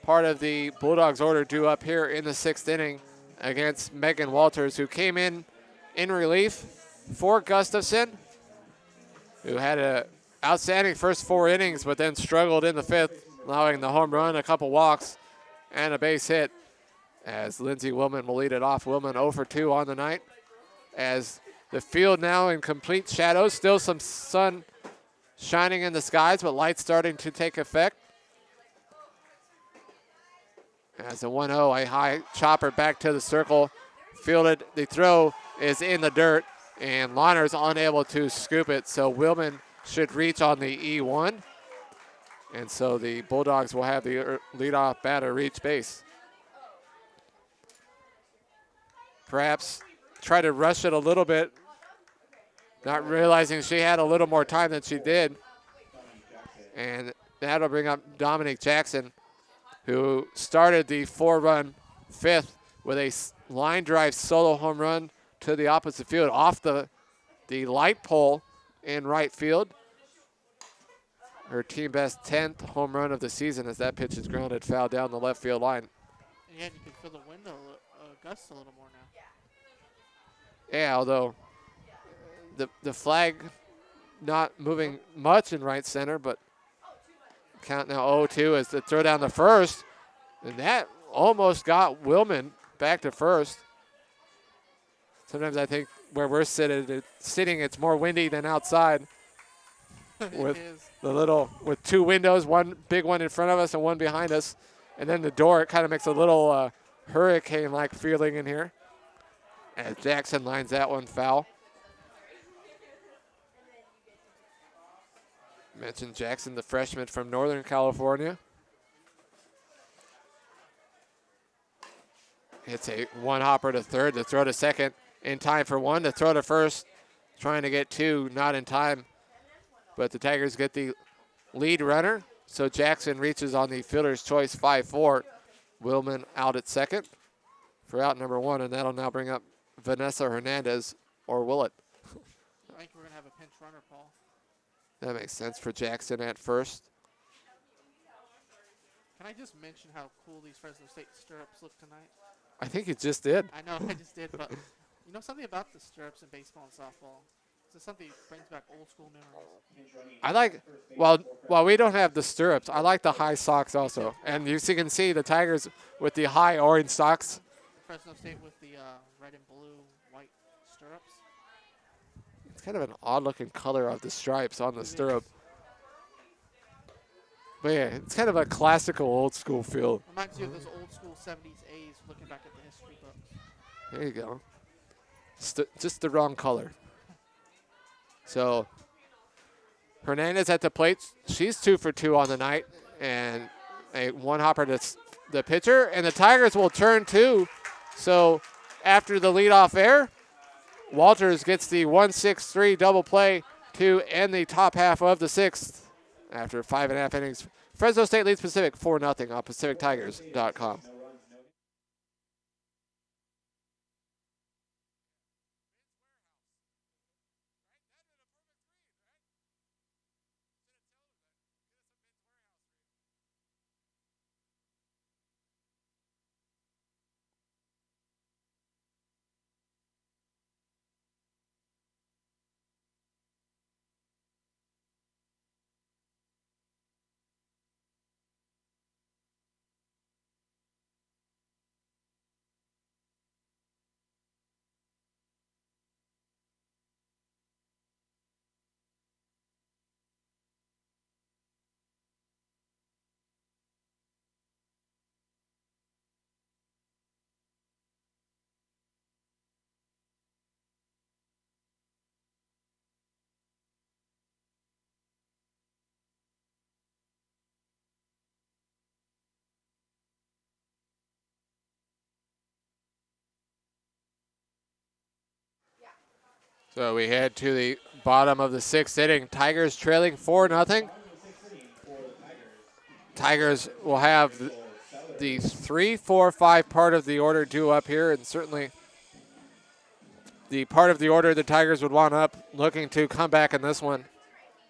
part of the Bulldogs order due up here in the 6th inning against Megan Walters, who came in relief for Gustafson, who had a outstanding first 4 innings, but then struggled in the 5th, allowing the home run, a couple walks, and a base hit, as Lindsey Willman will lead it off. Willman 0 for 2 on the night, as the field now in complete shadows. Still some sun shining in the skies, but light starting to take effect. As a 1-0, a high chopper back to the circle. Fielded, the throw is in the dirt, and Launer's unable to scoop it, so Willman should reach on the E1. And so the Bulldogs will have the leadoff batter reach base. Perhaps try to rush it a little bit, not realizing she had a little more time than she did. And that'll bring up Dominic Jackson, who started the 4-run 5th with a line drive solo home run to the opposite field off the light pole in right field. Her team best 10th home run of the season, as that pitch is grounded foul down the left field line. And yet you can feel the window gust a little more now. Yeah, although the flag not moving much in right center, but count now 0-2 as the throw down the first. And that almost got Willman back to first. Sometimes I think where we're sitting, it's more windy than outside. With with 2 windows, one big one in front of us and one behind us, and then the door. It kind of makes a little hurricane-like feeling in here. As Jackson lines that one foul. Mentioned Jackson, the freshman from Northern California. Hits a 1-hopper to third, the throw to second in time for 1, the throw to first, trying to get 2, not in time. But the Tigers get the lead runner, so Jackson reaches on the fielder's choice 5-4. Willman out at second for out number 1, and that'll now bring up Vanessa Hernandez, or will it? I think we're going to have a pinch runner, Paul. That makes sense for Jackson at first. Can I just mention how cool these Fresno State stirrups look tonight? I think you just did. I know I just did, but you know something about the stirrups in baseball and softball? Is something that brings back old school memories? I like, while we don't have the stirrups, I like the high socks also. And you can see the Tigers with the high orange socks. Fresno State with the red and blue, white stirrups. It's kind of an odd looking color of the stripes on the stirrup. But yeah, it's kind of a classical old school feel. Reminds you of those old school 70s A's looking back at the history books. There you go. Just the wrong color. So Hernandez at the plate. She's 2 for 2 on the night. And a one hopper to the pitcher. And the Tigers will turn 2. So after the leadoff error, Walters gets the 1-6-3 double play to end the top half of the 6th. After 5.5 innings, Fresno State leads Pacific 4-0 on PacificTigers.com. So we head to the bottom of the 6th inning. Tigers trailing 4-0. Tigers will have the 3, 4, 5 part of the order due up here, and certainly the part of the order the Tigers would want up, looking to come back in this one,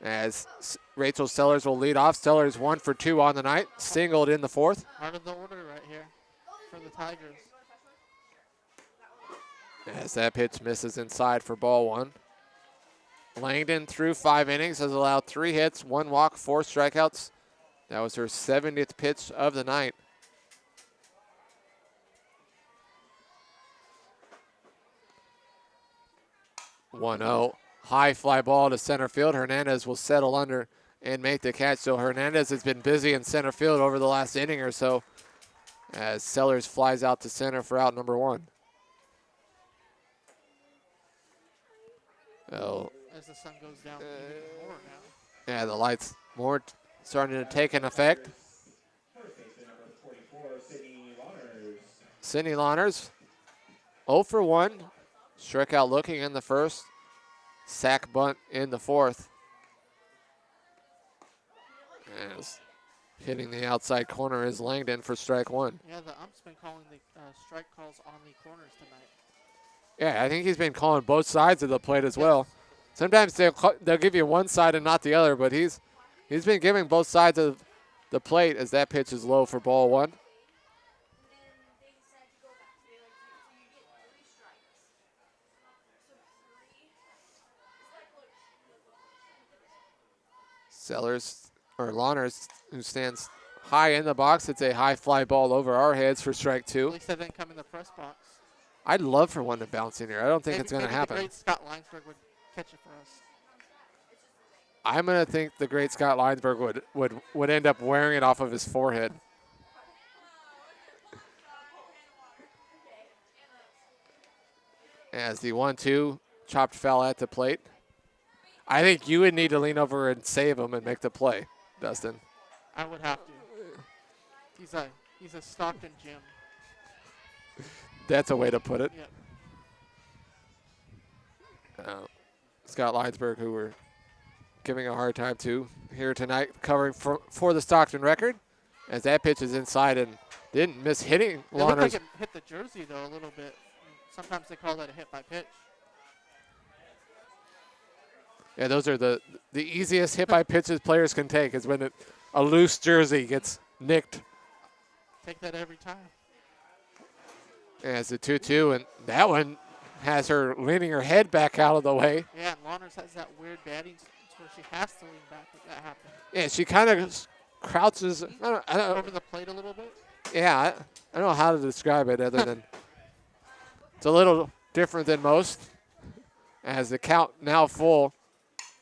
as Rachel Sellers will lead off. Sellers 1 for 2 on the night, singled in the 4th. Part of the order right here for the Tigers. As that pitch misses inside for ball 1. Langdon through 5 innings has allowed 3 hits, 1 walk, 4 strikeouts. That was her 70th pitch of the night. (1-0). High fly ball to center field. Hernandez will settle under and make the catch. So Hernandez has been busy in center field over the last inning or so, as Sellers flies out to center for out number 1. Oh. As the sun goes down even more now. Yeah, the lights more starting to take an effect. Sydney Lawners, 0 for 1. Struck out looking in the 1st. Sack bunt in the 4th. As hitting the outside corner is Langdon for strike 1. Yeah, the ump's been calling the strike calls on the corners tonight. Yeah, I think he's been calling both sides of the plate as well. Sometimes they'll give you one side and not the other, but he's been giving both sides of the plate as that pitch is low for ball 1. Sellers, or Lawners, who stands high in the box. It's a high fly ball over our heads for strike 2. At least that didn't come in the press box. I'd love for one to bounce in here. I don't think it's going to happen. The great Scott Linesberg would catch it for us. I'm going to think the great Scott Linesberg would end up wearing it off of his forehead. As the 1-2 chopped foul at the plate. I think you would need to lean over and save him and make the play, Dustin. I would have to. He's a Stockton Jim. That's a way to put it. Yep. Scott Linesberg, who we're giving a hard time to here tonight, covering for the Stockton Record, as that pitch is inside and didn't miss hitting It looked Lawners. like it hit the jersey, though, a little bit. Sometimes they call that a hit by pitch. Yeah, those are the easiest hit by pitches players can take, is when a loose jersey gets nicked. Take that every time. As the 2-2, and that one has her leaning her head back out of the way. Yeah, and Lawners has that weird batting where she has to lean back if that happens. Yeah, she kind of crouches. I don't, Over the plate a little bit. yeah, I don't know how to describe it other than it's a little different than most. As the count now full,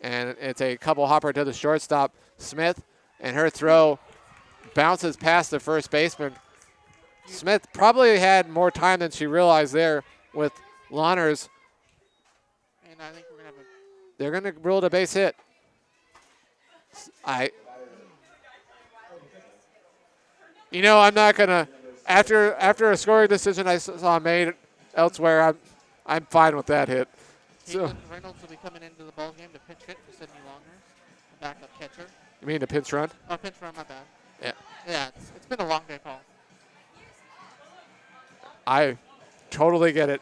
and it's a couple hopper to the shortstop, Smith, and her throw bounces past the first baseman. Smith probably had more time than she realized there with Lawners. And I think we're going to have They're going to rule it a base hit. I'm not going to, after a scoring decision I saw made elsewhere, I'm fine with that hit. So, Reynolds will be coming into the ball game to pinch hit for Sydney Lawners, the backup catcher. You mean a pinch run? Oh, pinch run, my bad. Yeah. Yeah, it's been a long day, Paul. I totally get it.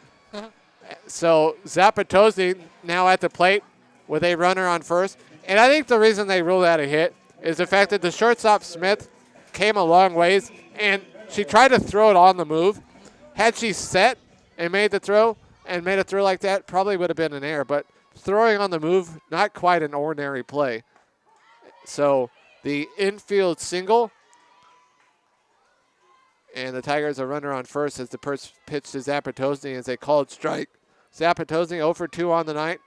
So Zapatozzi now at the plate with a runner on first. And I think the reason they ruled that a hit is the fact that the shortstop, Smith, came a long ways, and she tried to throw it on the move. Had she set and made the throw and made a throw like that, probably would have been an error. But throwing on the move, not quite an ordinary play. So the infield single, and the Tigers are runner on first as the pitch to Zapatozzi as they called strike. Zapatozzi 0 for 2 on the night.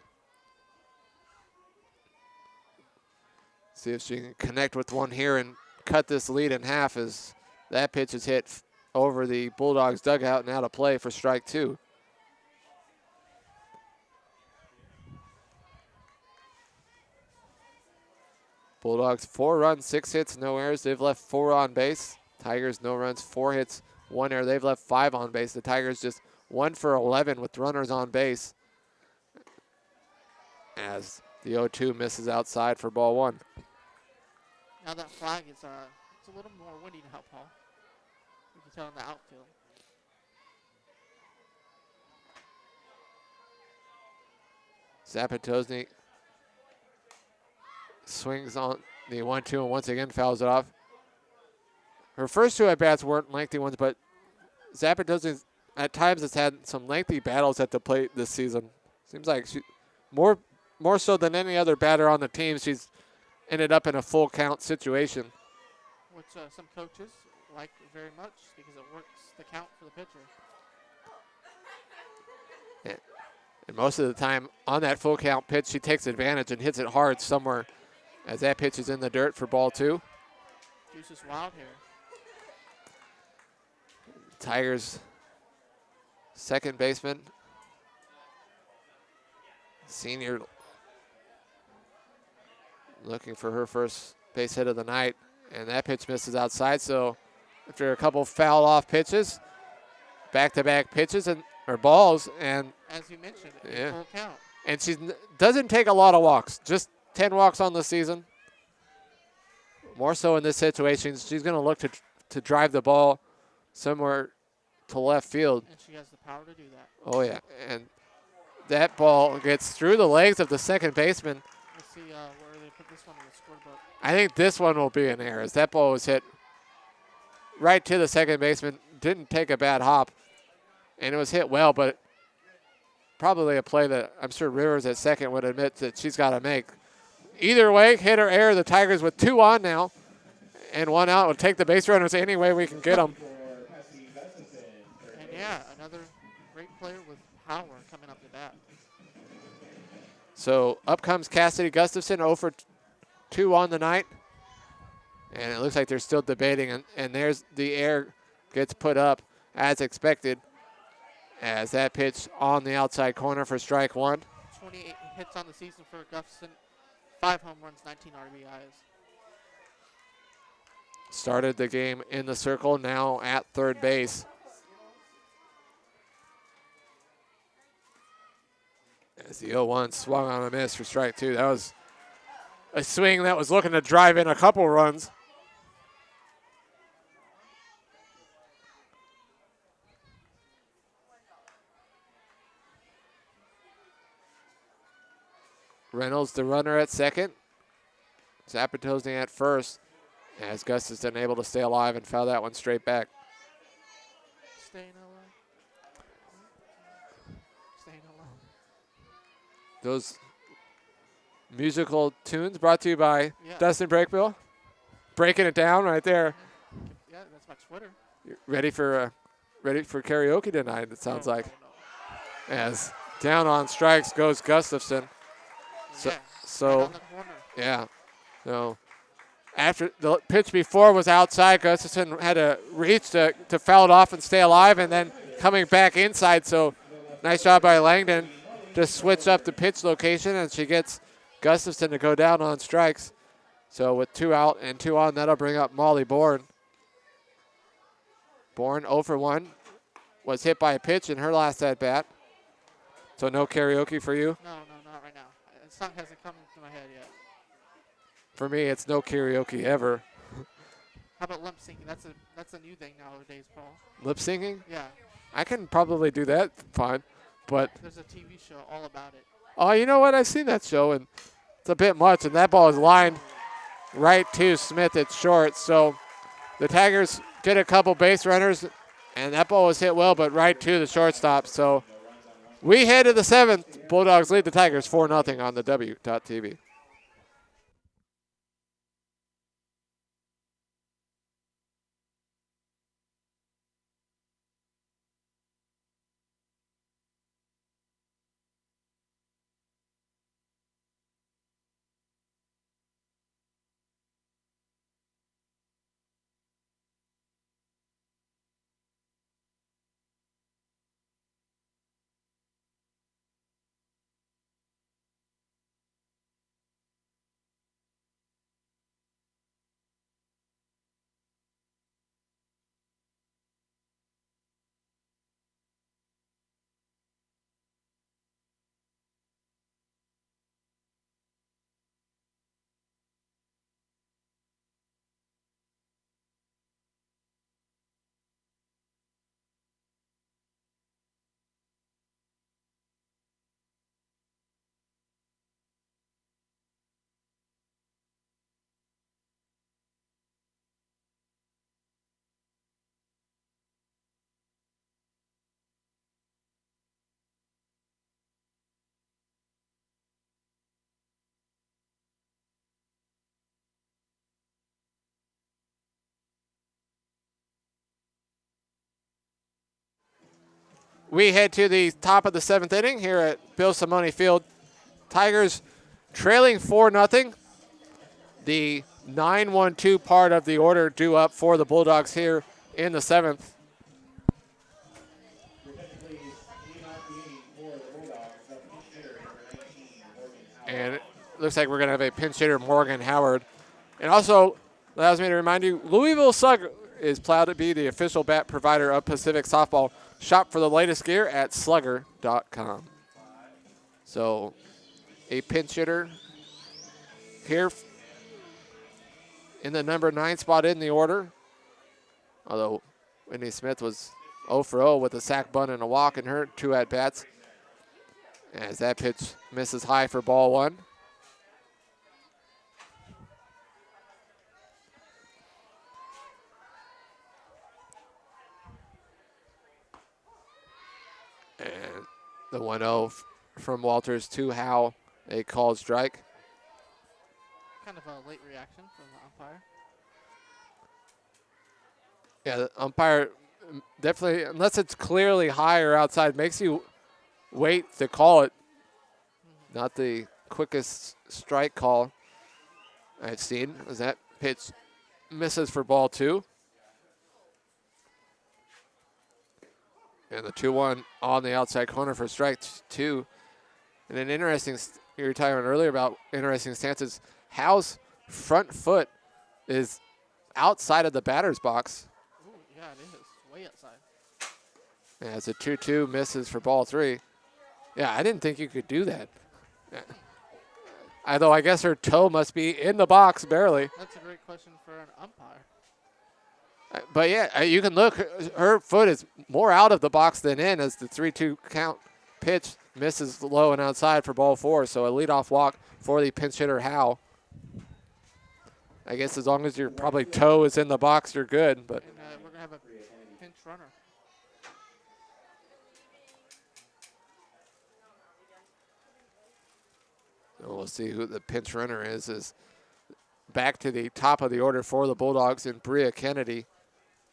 See if she can connect with one here and cut this lead in half as that pitch is hit over the Bulldogs dugout and out of play for strike 2. Bulldogs 4 runs, 6 hits, no errors. They've left 4 on base. Tigers no runs, 4 hits, 1 error. They've left 5 on base. The Tigers just 1 for 11 with runners on base as the 0-2 misses outside for ball 1. Now that flag is it's a little more windy now, Paul. You can tell in the outfield. Zapatozzi swings on the 1-2 and once again fouls it off. Her first 2 at-bats weren't lengthy ones, but Zapatozzi at times has had some lengthy battles at the plate this season. Seems like she more so than any other batter on the team, she's ended up in a full count situation. Which some coaches like very much because it works the count for the pitcher. Yeah. And most of the time on that full count pitch, she takes advantage and hits it hard somewhere as that pitch is in the dirt for ball 2. Deuce is wild here. Tigers second baseman, senior, looking for her first base hit of the night, and that pitch misses outside. So after a couple foul off pitches, back-to-back pitches or balls, and as you mentioned, yeah, full count. And she doesn't take a lot of walks, just 10 walks on the season. More so in this situation, she's going to look to drive the ball somewhere to left field. And she has the power to do that. Oh, yeah. And that ball gets through the legs of the second baseman. Let's see where they put this one in the scorebook. I think this one will be an error as that ball was hit right to the second baseman. Didn't take a bad hop. And it was hit well, but probably a play that I'm sure Rivers at second would admit that she's got to make. Either way, hit or error, the Tigers with 2 on now and 1 out will take the base runners any way we can get them. And yeah, another great player with power coming up the bat. So up comes Cassidy Gustafson, 0 for 2 on the night. And it looks like they're still debating, and there's the air gets put up as expected as that pitch on the outside corner for strike 1. 28 hits on the season for Gustafson, 5 home runs, 19 RBIs. Started the game in the circle, now at third base. As the 0-1 swung on a miss for strike 2. That was a swing that was looking to drive in a couple runs. Reynolds, the runner at second. Zapatozzi at first, as Gustafson able to stay alive and foul that one straight back. Staying alive. Those musical tunes brought to you by Yeah. Dustin Brakebill. Breaking it down right there. Yeah, that's my Twitter. You're ready for karaoke tonight, it sounds like. No. As down on strikes goes Gustafson. Yeah, So right on the corner. yeah. So after the pitch before was outside, Gustafson had to reach to foul it off and stay alive, and then coming back inside. So nice job by Langdon to switch up the pitch location, and she gets Gustafson to go down on strikes. So with 2 out and 2 on, that'll bring up Molly Bourne. Bourne 0 for 1, was hit by a pitch in her last at bat. So no karaoke for you? No, not right now. The song hasn't come into my head yet. For me, it's no karaoke ever. How about lip syncing? That's a new thing nowadays, Paul. Lip syncing? Yeah. I can probably do that fine, but There's a TV show all about it. oh, you know what? I've seen that show, and it's a bit much, and that ball is lined right to Smith at short. So the Tigers get a couple base runners, and that ball was hit well, but right to the shortstop. So we head to the 7th. Bulldogs lead the Tigers 4-0 on the W.TV. We head to the top of the 7th inning here at Bill Simone Field. Tigers trailing 4-0. The 9-1-2 part of the order due up for the Bulldogs here in the 7th. And it looks like we're going to have a pinch hitter, Morgan Howard. And also allows me to remind you, Louisville Slugger is proud to be the official bat provider of Pacific Softball. Shop for the latest gear at slugger.com. So a pinch hitter here in the number 9 spot in the order. Although Whitney Smith was 0 for 0 with a sac bunt and a walk in her 2 at-bats. As that pitch misses high for ball 1. And the 1-0 from Walters to Howe, a called strike. Kind of a late reaction from the umpire. Yeah, the umpire definitely, unless it's clearly high or outside, makes you wait to call it. Not the quickest strike call I've seen, as that pitch misses for ball 2. And the 2-1 on the outside corner for strike 2. And an interesting, you were talking earlier about interesting stances. Howe's front foot is outside of the batter's box. Ooh, yeah, it is. Way outside. As a 2-2 misses for ball 3. Yeah, I didn't think you could do that. Although I guess her toe must be in the box barely. That's a great question for an umpire. But yeah, you can look. Her foot is more out of the box than in as the 3-2 count pitch misses low and outside for ball 4. So a leadoff walk for the pinch hitter Howe. I guess as long as your probably toe is in the box, you're good. But And we're going to have a pinch runner. We'll see who the pinch runner is back to the top of the order for the Bulldogs in Bria Kennedy,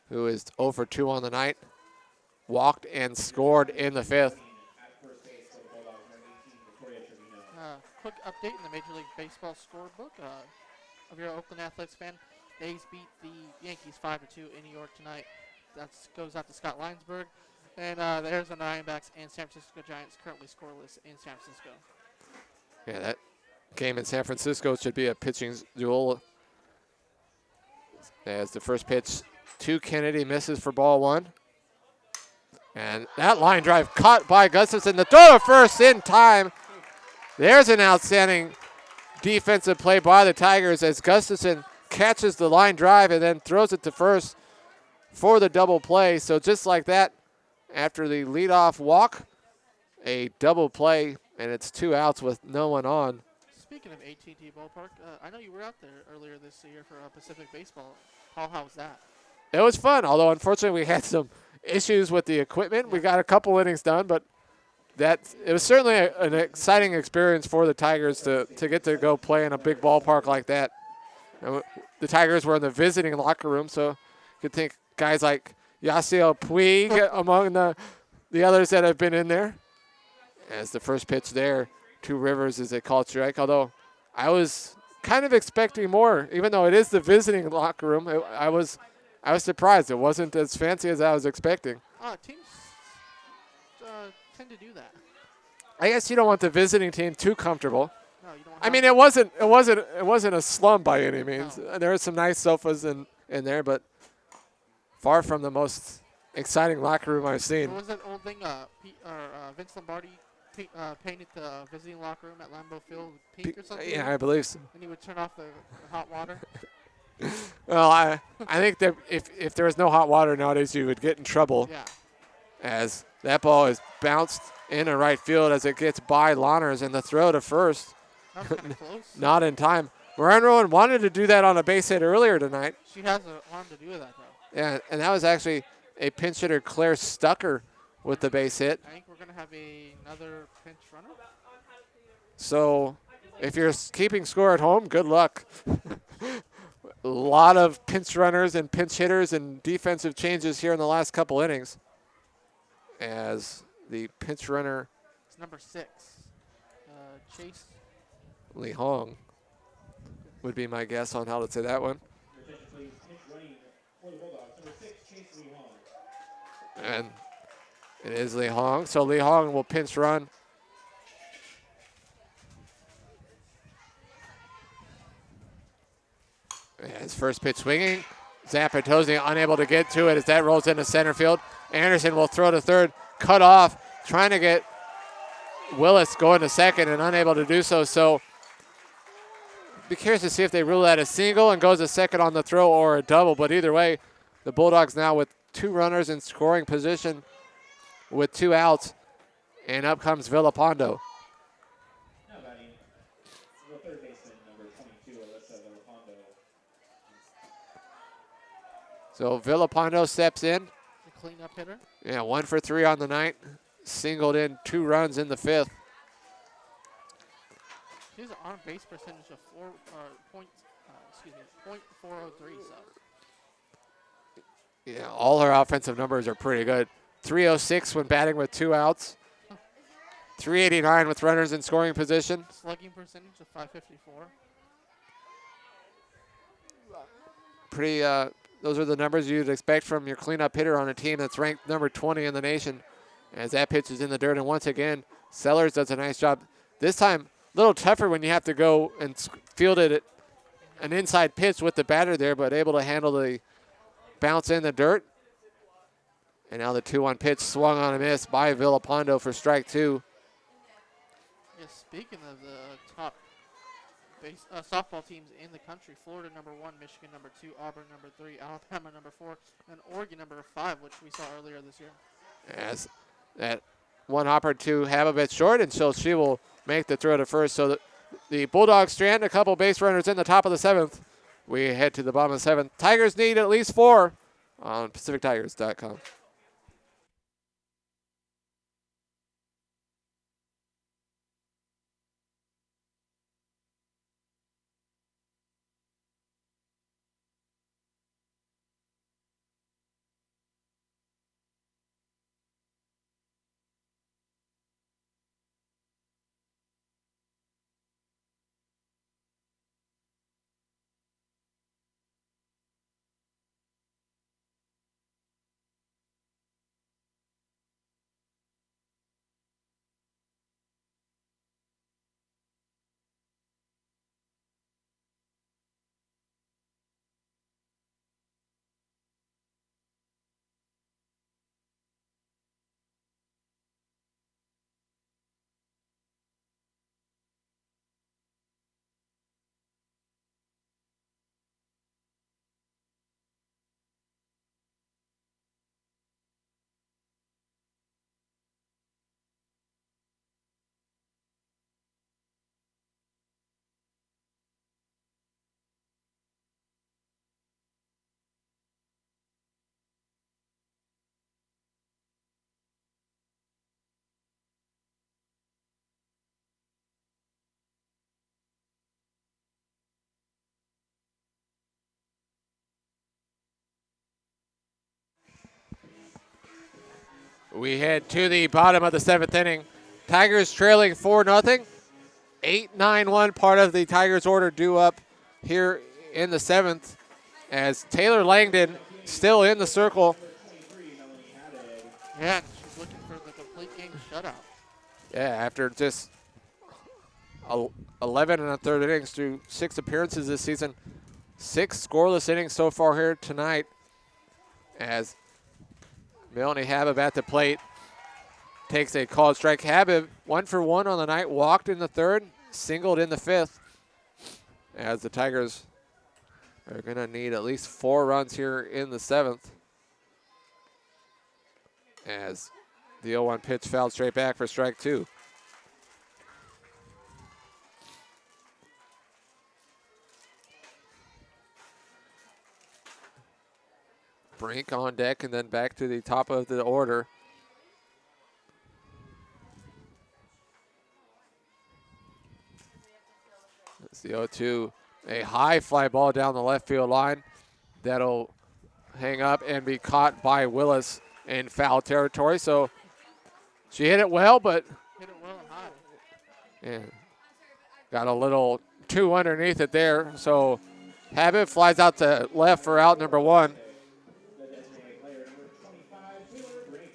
who is 0 for 2 on the night. Walked and scored in the 5th. Quick update in the Major League Baseball scorebook. If you're an Oakland Athletics fan, the A's beat the Yankees 5-2 in New York tonight. That goes out to Scott Linesberg. And the Arizona Diamondbacks and San Francisco Giants currently scoreless in San Francisco. Yeah, that game in San Francisco should be a pitching duel. As the first pitch to Kennedy misses for ball 1. And that line drive caught by Gustafson. The throw to first in time. There's an outstanding defensive play by the Tigers as Gustafson catches the line drive and then throws it to first for the double play. So just like that, after the leadoff walk, a double play, and it's 2 outs with no one on. Speaking of AT&T Ballpark, I know you were out there earlier this year for Pacific Baseball. Paul, how was that? It was fun, although unfortunately we had some issues with the equipment. Yeah. We got a couple innings done, but it was certainly an exciting experience for the Tigers to get to go play in a big ballpark like that. And the Tigers were in the visiting locker room, so you could think guys like Yasiel Puig among the others that have been in there. As the first pitch there, 2 Rivers is a called strike, although I was kind of expecting more, even though it is the visiting locker room. I was surprised. It wasn't as fancy as I was expecting. Teams tend to do that. I guess you don't want the visiting team too comfortable. No, you don't. I mean, it wasn't a slum by any means. No. There were some nice sofas in there, but far from the most exciting locker room I've seen. What was that old thing? Vince Lombardi painted the visiting locker room at Lambeau Field pink or something. Yeah, I believe so. And he would turn off the hot water. Well, I think that if there was no hot water nowadays, you would get in trouble. Yeah. As that ball is bounced into right field as it gets by Lawners, and the throw to first. That was kind of close. Not in time. Mariah Rowan wanted to do that on a base hit earlier tonight. She has an arm to do that, though. Yeah, and that was actually a pinch hitter, Claire Stucker, with the base hit. I think we're going to have another pinch runner. So if you're keeping score at home, good luck. A lot of pinch runners and pinch hitters and defensive changes here in the last couple innings. As the pinch runner, it's number 6, Chase Li Hong, would be my guess on how to say that one. And it is Li Hong. So Li Hong will pinch run. His first pitch swinging. Zapatozzi unable to get to it as that rolls into center field. Anderson will throw to third. Cut off. Trying to get Willis going to second and unable to do so. So be curious to see if they rule that a single and goes to second on the throw or a double. But either way, the Bulldogs now with 2 runners in scoring position with 2 outs. And up comes Villapando. So Villapando steps in. The cleanup hitter. Yeah, 1 for 3 on the night. Singled in 2 runs in the 5th. She has an on-base percentage of 0.403. So. Yeah, all her offensive numbers are pretty good. 306 when batting with 2 outs. 389 with runners in scoring position. Slugging percentage of 554. Pretty. Those are the numbers you'd expect from your cleanup hitter on a team that's ranked number 20 in the nation. As that pitch is in the dirt, and once again, Sellers does a nice job. This time, a little tougher when you have to go and field it at an inside pitch with the batter there, but able to handle the bounce in the dirt. And now the 2-1 pitch swung on a miss by Villapando for strike 2. Yeah, speaking of the top softball teams in the country, Florida number 1, Michigan number 2, Auburn number 3, Alabama number 4, and Oregon number 5, which we saw earlier this year. As that one hopper to have a bit short, and so she will make the throw to first. So the Bulldogs strand a couple base runners in the top of the 7th. We head to the bottom of the 7th. Tigers need at least 4 on PacificTigers.com. We head to the bottom of the 7th inning. Tigers trailing 4-0. 8-9-1, part of the Tigers order due up here in the 7th as Taylor Langdon still in the circle. Yeah, she's looking for the complete game shutout. Yeah, after just 11 and a third innings through 6 appearances this season. 6 scoreless innings so far here tonight as Melanie Habib at the plate takes a called strike. Habib 1 for 1 on the night, walked in the 3rd, singled in the 5th as the Tigers are going to need at least 4 runs here in the 7th as the 0-1 pitch fouled straight back for strike 2. Brink on deck and then back to the top of the order. It's the 0-2. A high fly ball down the left field line. That'll hang up and be caught by Willis in foul territory. So she hit it well, but Hit it well and high. yeah, got a little too underneath it there. So Habib flies out to left for out number 1.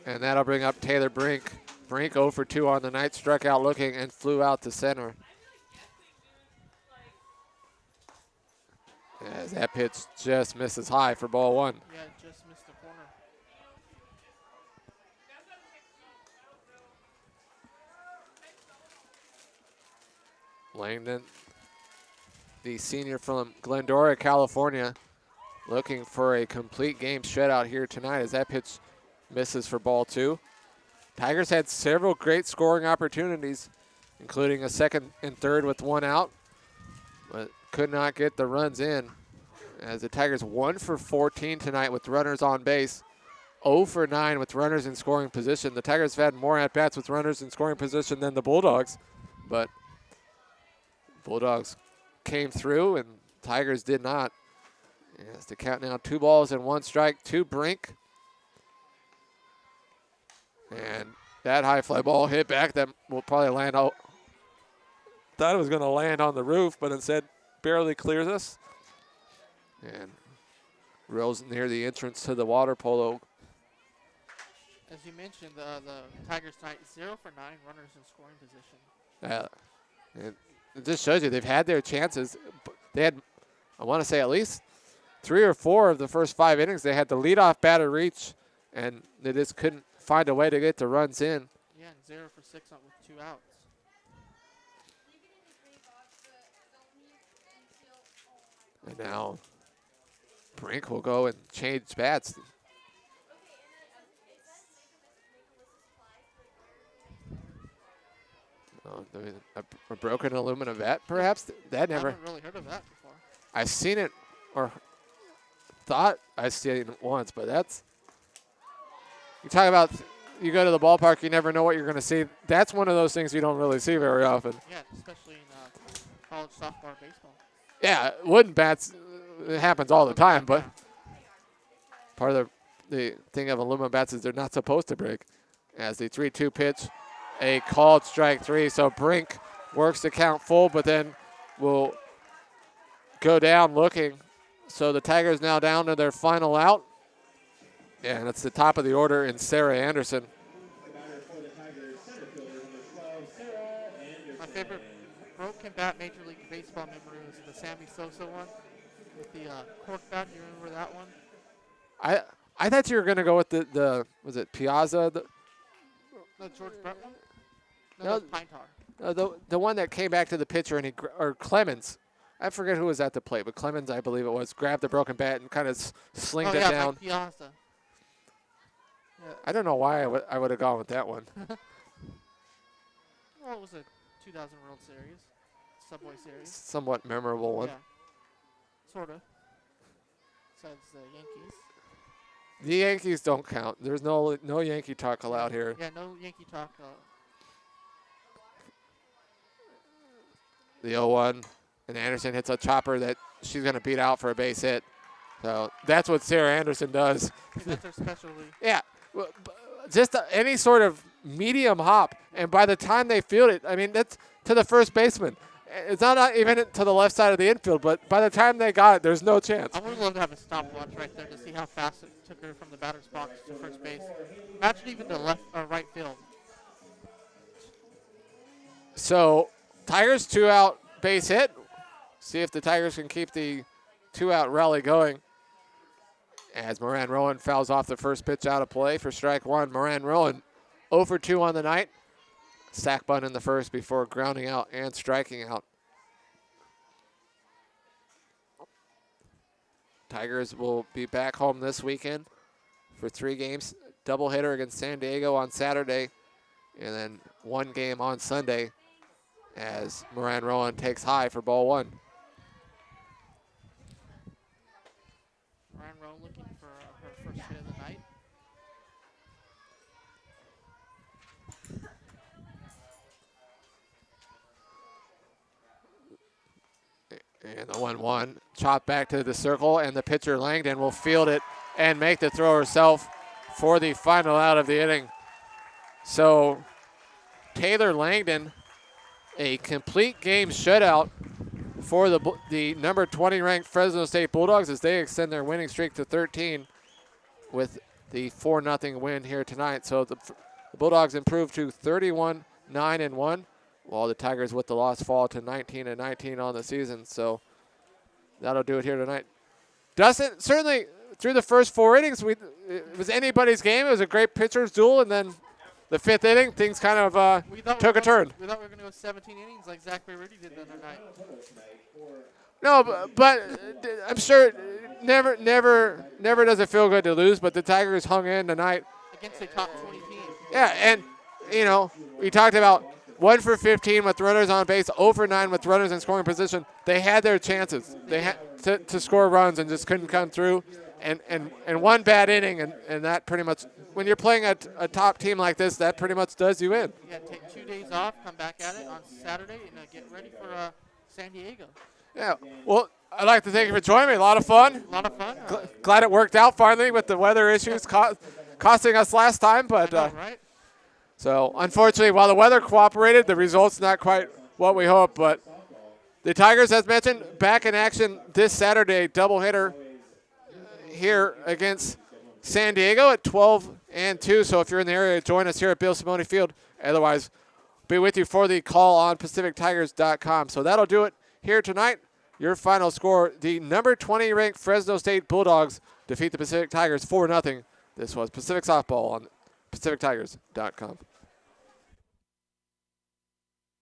And that'll bring up Taylor Brink. Brink 0 for 2 on the night, struck out looking and flew out to center. As that pitch just misses high for ball 1. Yeah, just missed the corner. Langdon, the senior from Glendora, California, looking for a complete game shutout here tonight as that pitch misses for ball 2. Tigers had several great scoring opportunities, including a 2nd and 3rd with 1 out, but could not get the runs in as the Tigers 1 for 14 tonight with runners on base, 0 for 9 with runners in scoring position. The Tigers have had more at-bats with runners in scoring position than the Bulldogs, but Bulldogs came through and Tigers did not. As the count now 2 balls and 1 strike to Brink. And that high fly ball hit back that will probably land out. Thought it was going to land on the roof, but instead barely clears us. And rolls near the entrance to the water polo. As you mentioned, the Tigers tonight 0 for 9 runners in scoring position. And it just shows you they've had their chances. They had, I want to say, at least 3 or 4 of the first 5 innings. They had the leadoff batter reach, and they just couldn't find a way to get the runs in. Yeah, and 0 for 6 with 2 outs. And now Brink will go and change bats. Oh, a broken aluminum bat, perhaps? That I never. haven't really heard of that before. I've seen it, or thought I've seen it once, but that's. You talk about, you go to the ballpark, you never know what you're going to see. That's one of those things you don't really see very often. Yeah, especially in college softball or baseball. Yeah, wooden bats, it happens all the time, but part of the thing of aluminum bats is they're not supposed to break. As the 3-2 pitch, a called strike 3. So Brink works the count full, but then will go down looking. So the Tigers now down to their final out. And it's the top of the order in Sarah Anderson. My favorite broken bat Major League Baseball memory was the Sammy Sosa one with the cork bat. You remember that one? I thought you were going to go with the was it Piazza? No, George Brett one? No, No, that was Pine Tar. the one that came back to the pitcher and or Clemens. I forget who was at the plate, but Clemens, I believe it was, grabbed the broken bat and kind of slinged it down. Mike Piazza. I don't know why I would have gone with that one. Well, it was a 2000 World Series, Subway Series. Somewhat memorable one. Yeah, sort of. Besides the Yankees. The Yankees don't count. There's no Yankee talk allowed here. Yeah, no Yankee talk. The 0-1, and Anderson hits a chopper that she's going to beat out for a base hit. So that's what Sarah Anderson does. That's her specialty. Yeah. Well, just any sort of medium hop. And by the time they field it, I mean, that's to the first baseman. It's not even to the left side of the infield, but by the time they got it, there's no chance. I would love to have a stopwatch right there to see how fast it took her from the batter's box to first base. Imagine even to left or right field. So, Tigers 2-out base hit. See if the Tigers can keep the 2-out rally going. As Moran Rowan fouls off the first pitch out of play for strike one. Moran Rowan 0 for 2 on the night. Sack bunt in the first before grounding out and striking out. Tigers will be back home this weekend for 3 games. Doubleheader against San Diego on Saturday, and then 1 game on Sunday as Moran Rowan takes high for ball 1. Moran Rowan looking for her first hit of the night. And the 1-1 chop back to the circle, and the pitcher Langdon will field it and make the throw herself for the final out of the inning. So Taylor Langdon, a complete game shutout for the number 20 ranked Fresno State Bulldogs as they extend their winning streak to 13 with the 4-0 win here tonight. So the Bulldogs improve to 31-9-1. While the Tigers with the loss fall to 19-19 on the season. So that'll do it here tonight. Dustin, certainly through the first 4 innings, it was anybody's game. It was a great pitcher's duel, and then the 5th inning, things kind of took a turn. We thought we were going to go 17 innings like Zach Rudy did the other night. No, but I'm sure never does it feel good to lose, but the Tigers hung in tonight. Against a top 20 team. Yeah, and, we talked about 1 for 15 with runners on base, 0 for 9 with runners in scoring position. They had their chances. They had to score runs and just couldn't come through. And 1 bad inning, and that pretty much, when you're playing a top team like this, that pretty much does you in. You got to take 2 days off, come back at it on Saturday, and get ready for San Diego. Yeah, well, I'd like to thank you for joining me. A lot of fun. A lot of fun. Glad it worked out finally with the weather issues costing us last time. But I know, right? So, unfortunately, while the weather cooperated, the result's not quite what we hoped. But the Tigers, as mentioned, back in action this Saturday, doubleheader here against San Diego at 12-2. So if you're in the area, join us here at Bill Simone Field. Otherwise, be with you for the call on PacificTigers.com. So that'll do it here tonight. Your final score, the number 20 ranked Fresno State Bulldogs defeat the Pacific Tigers 4-0. This was Pacific Softball on PacificTigers.com.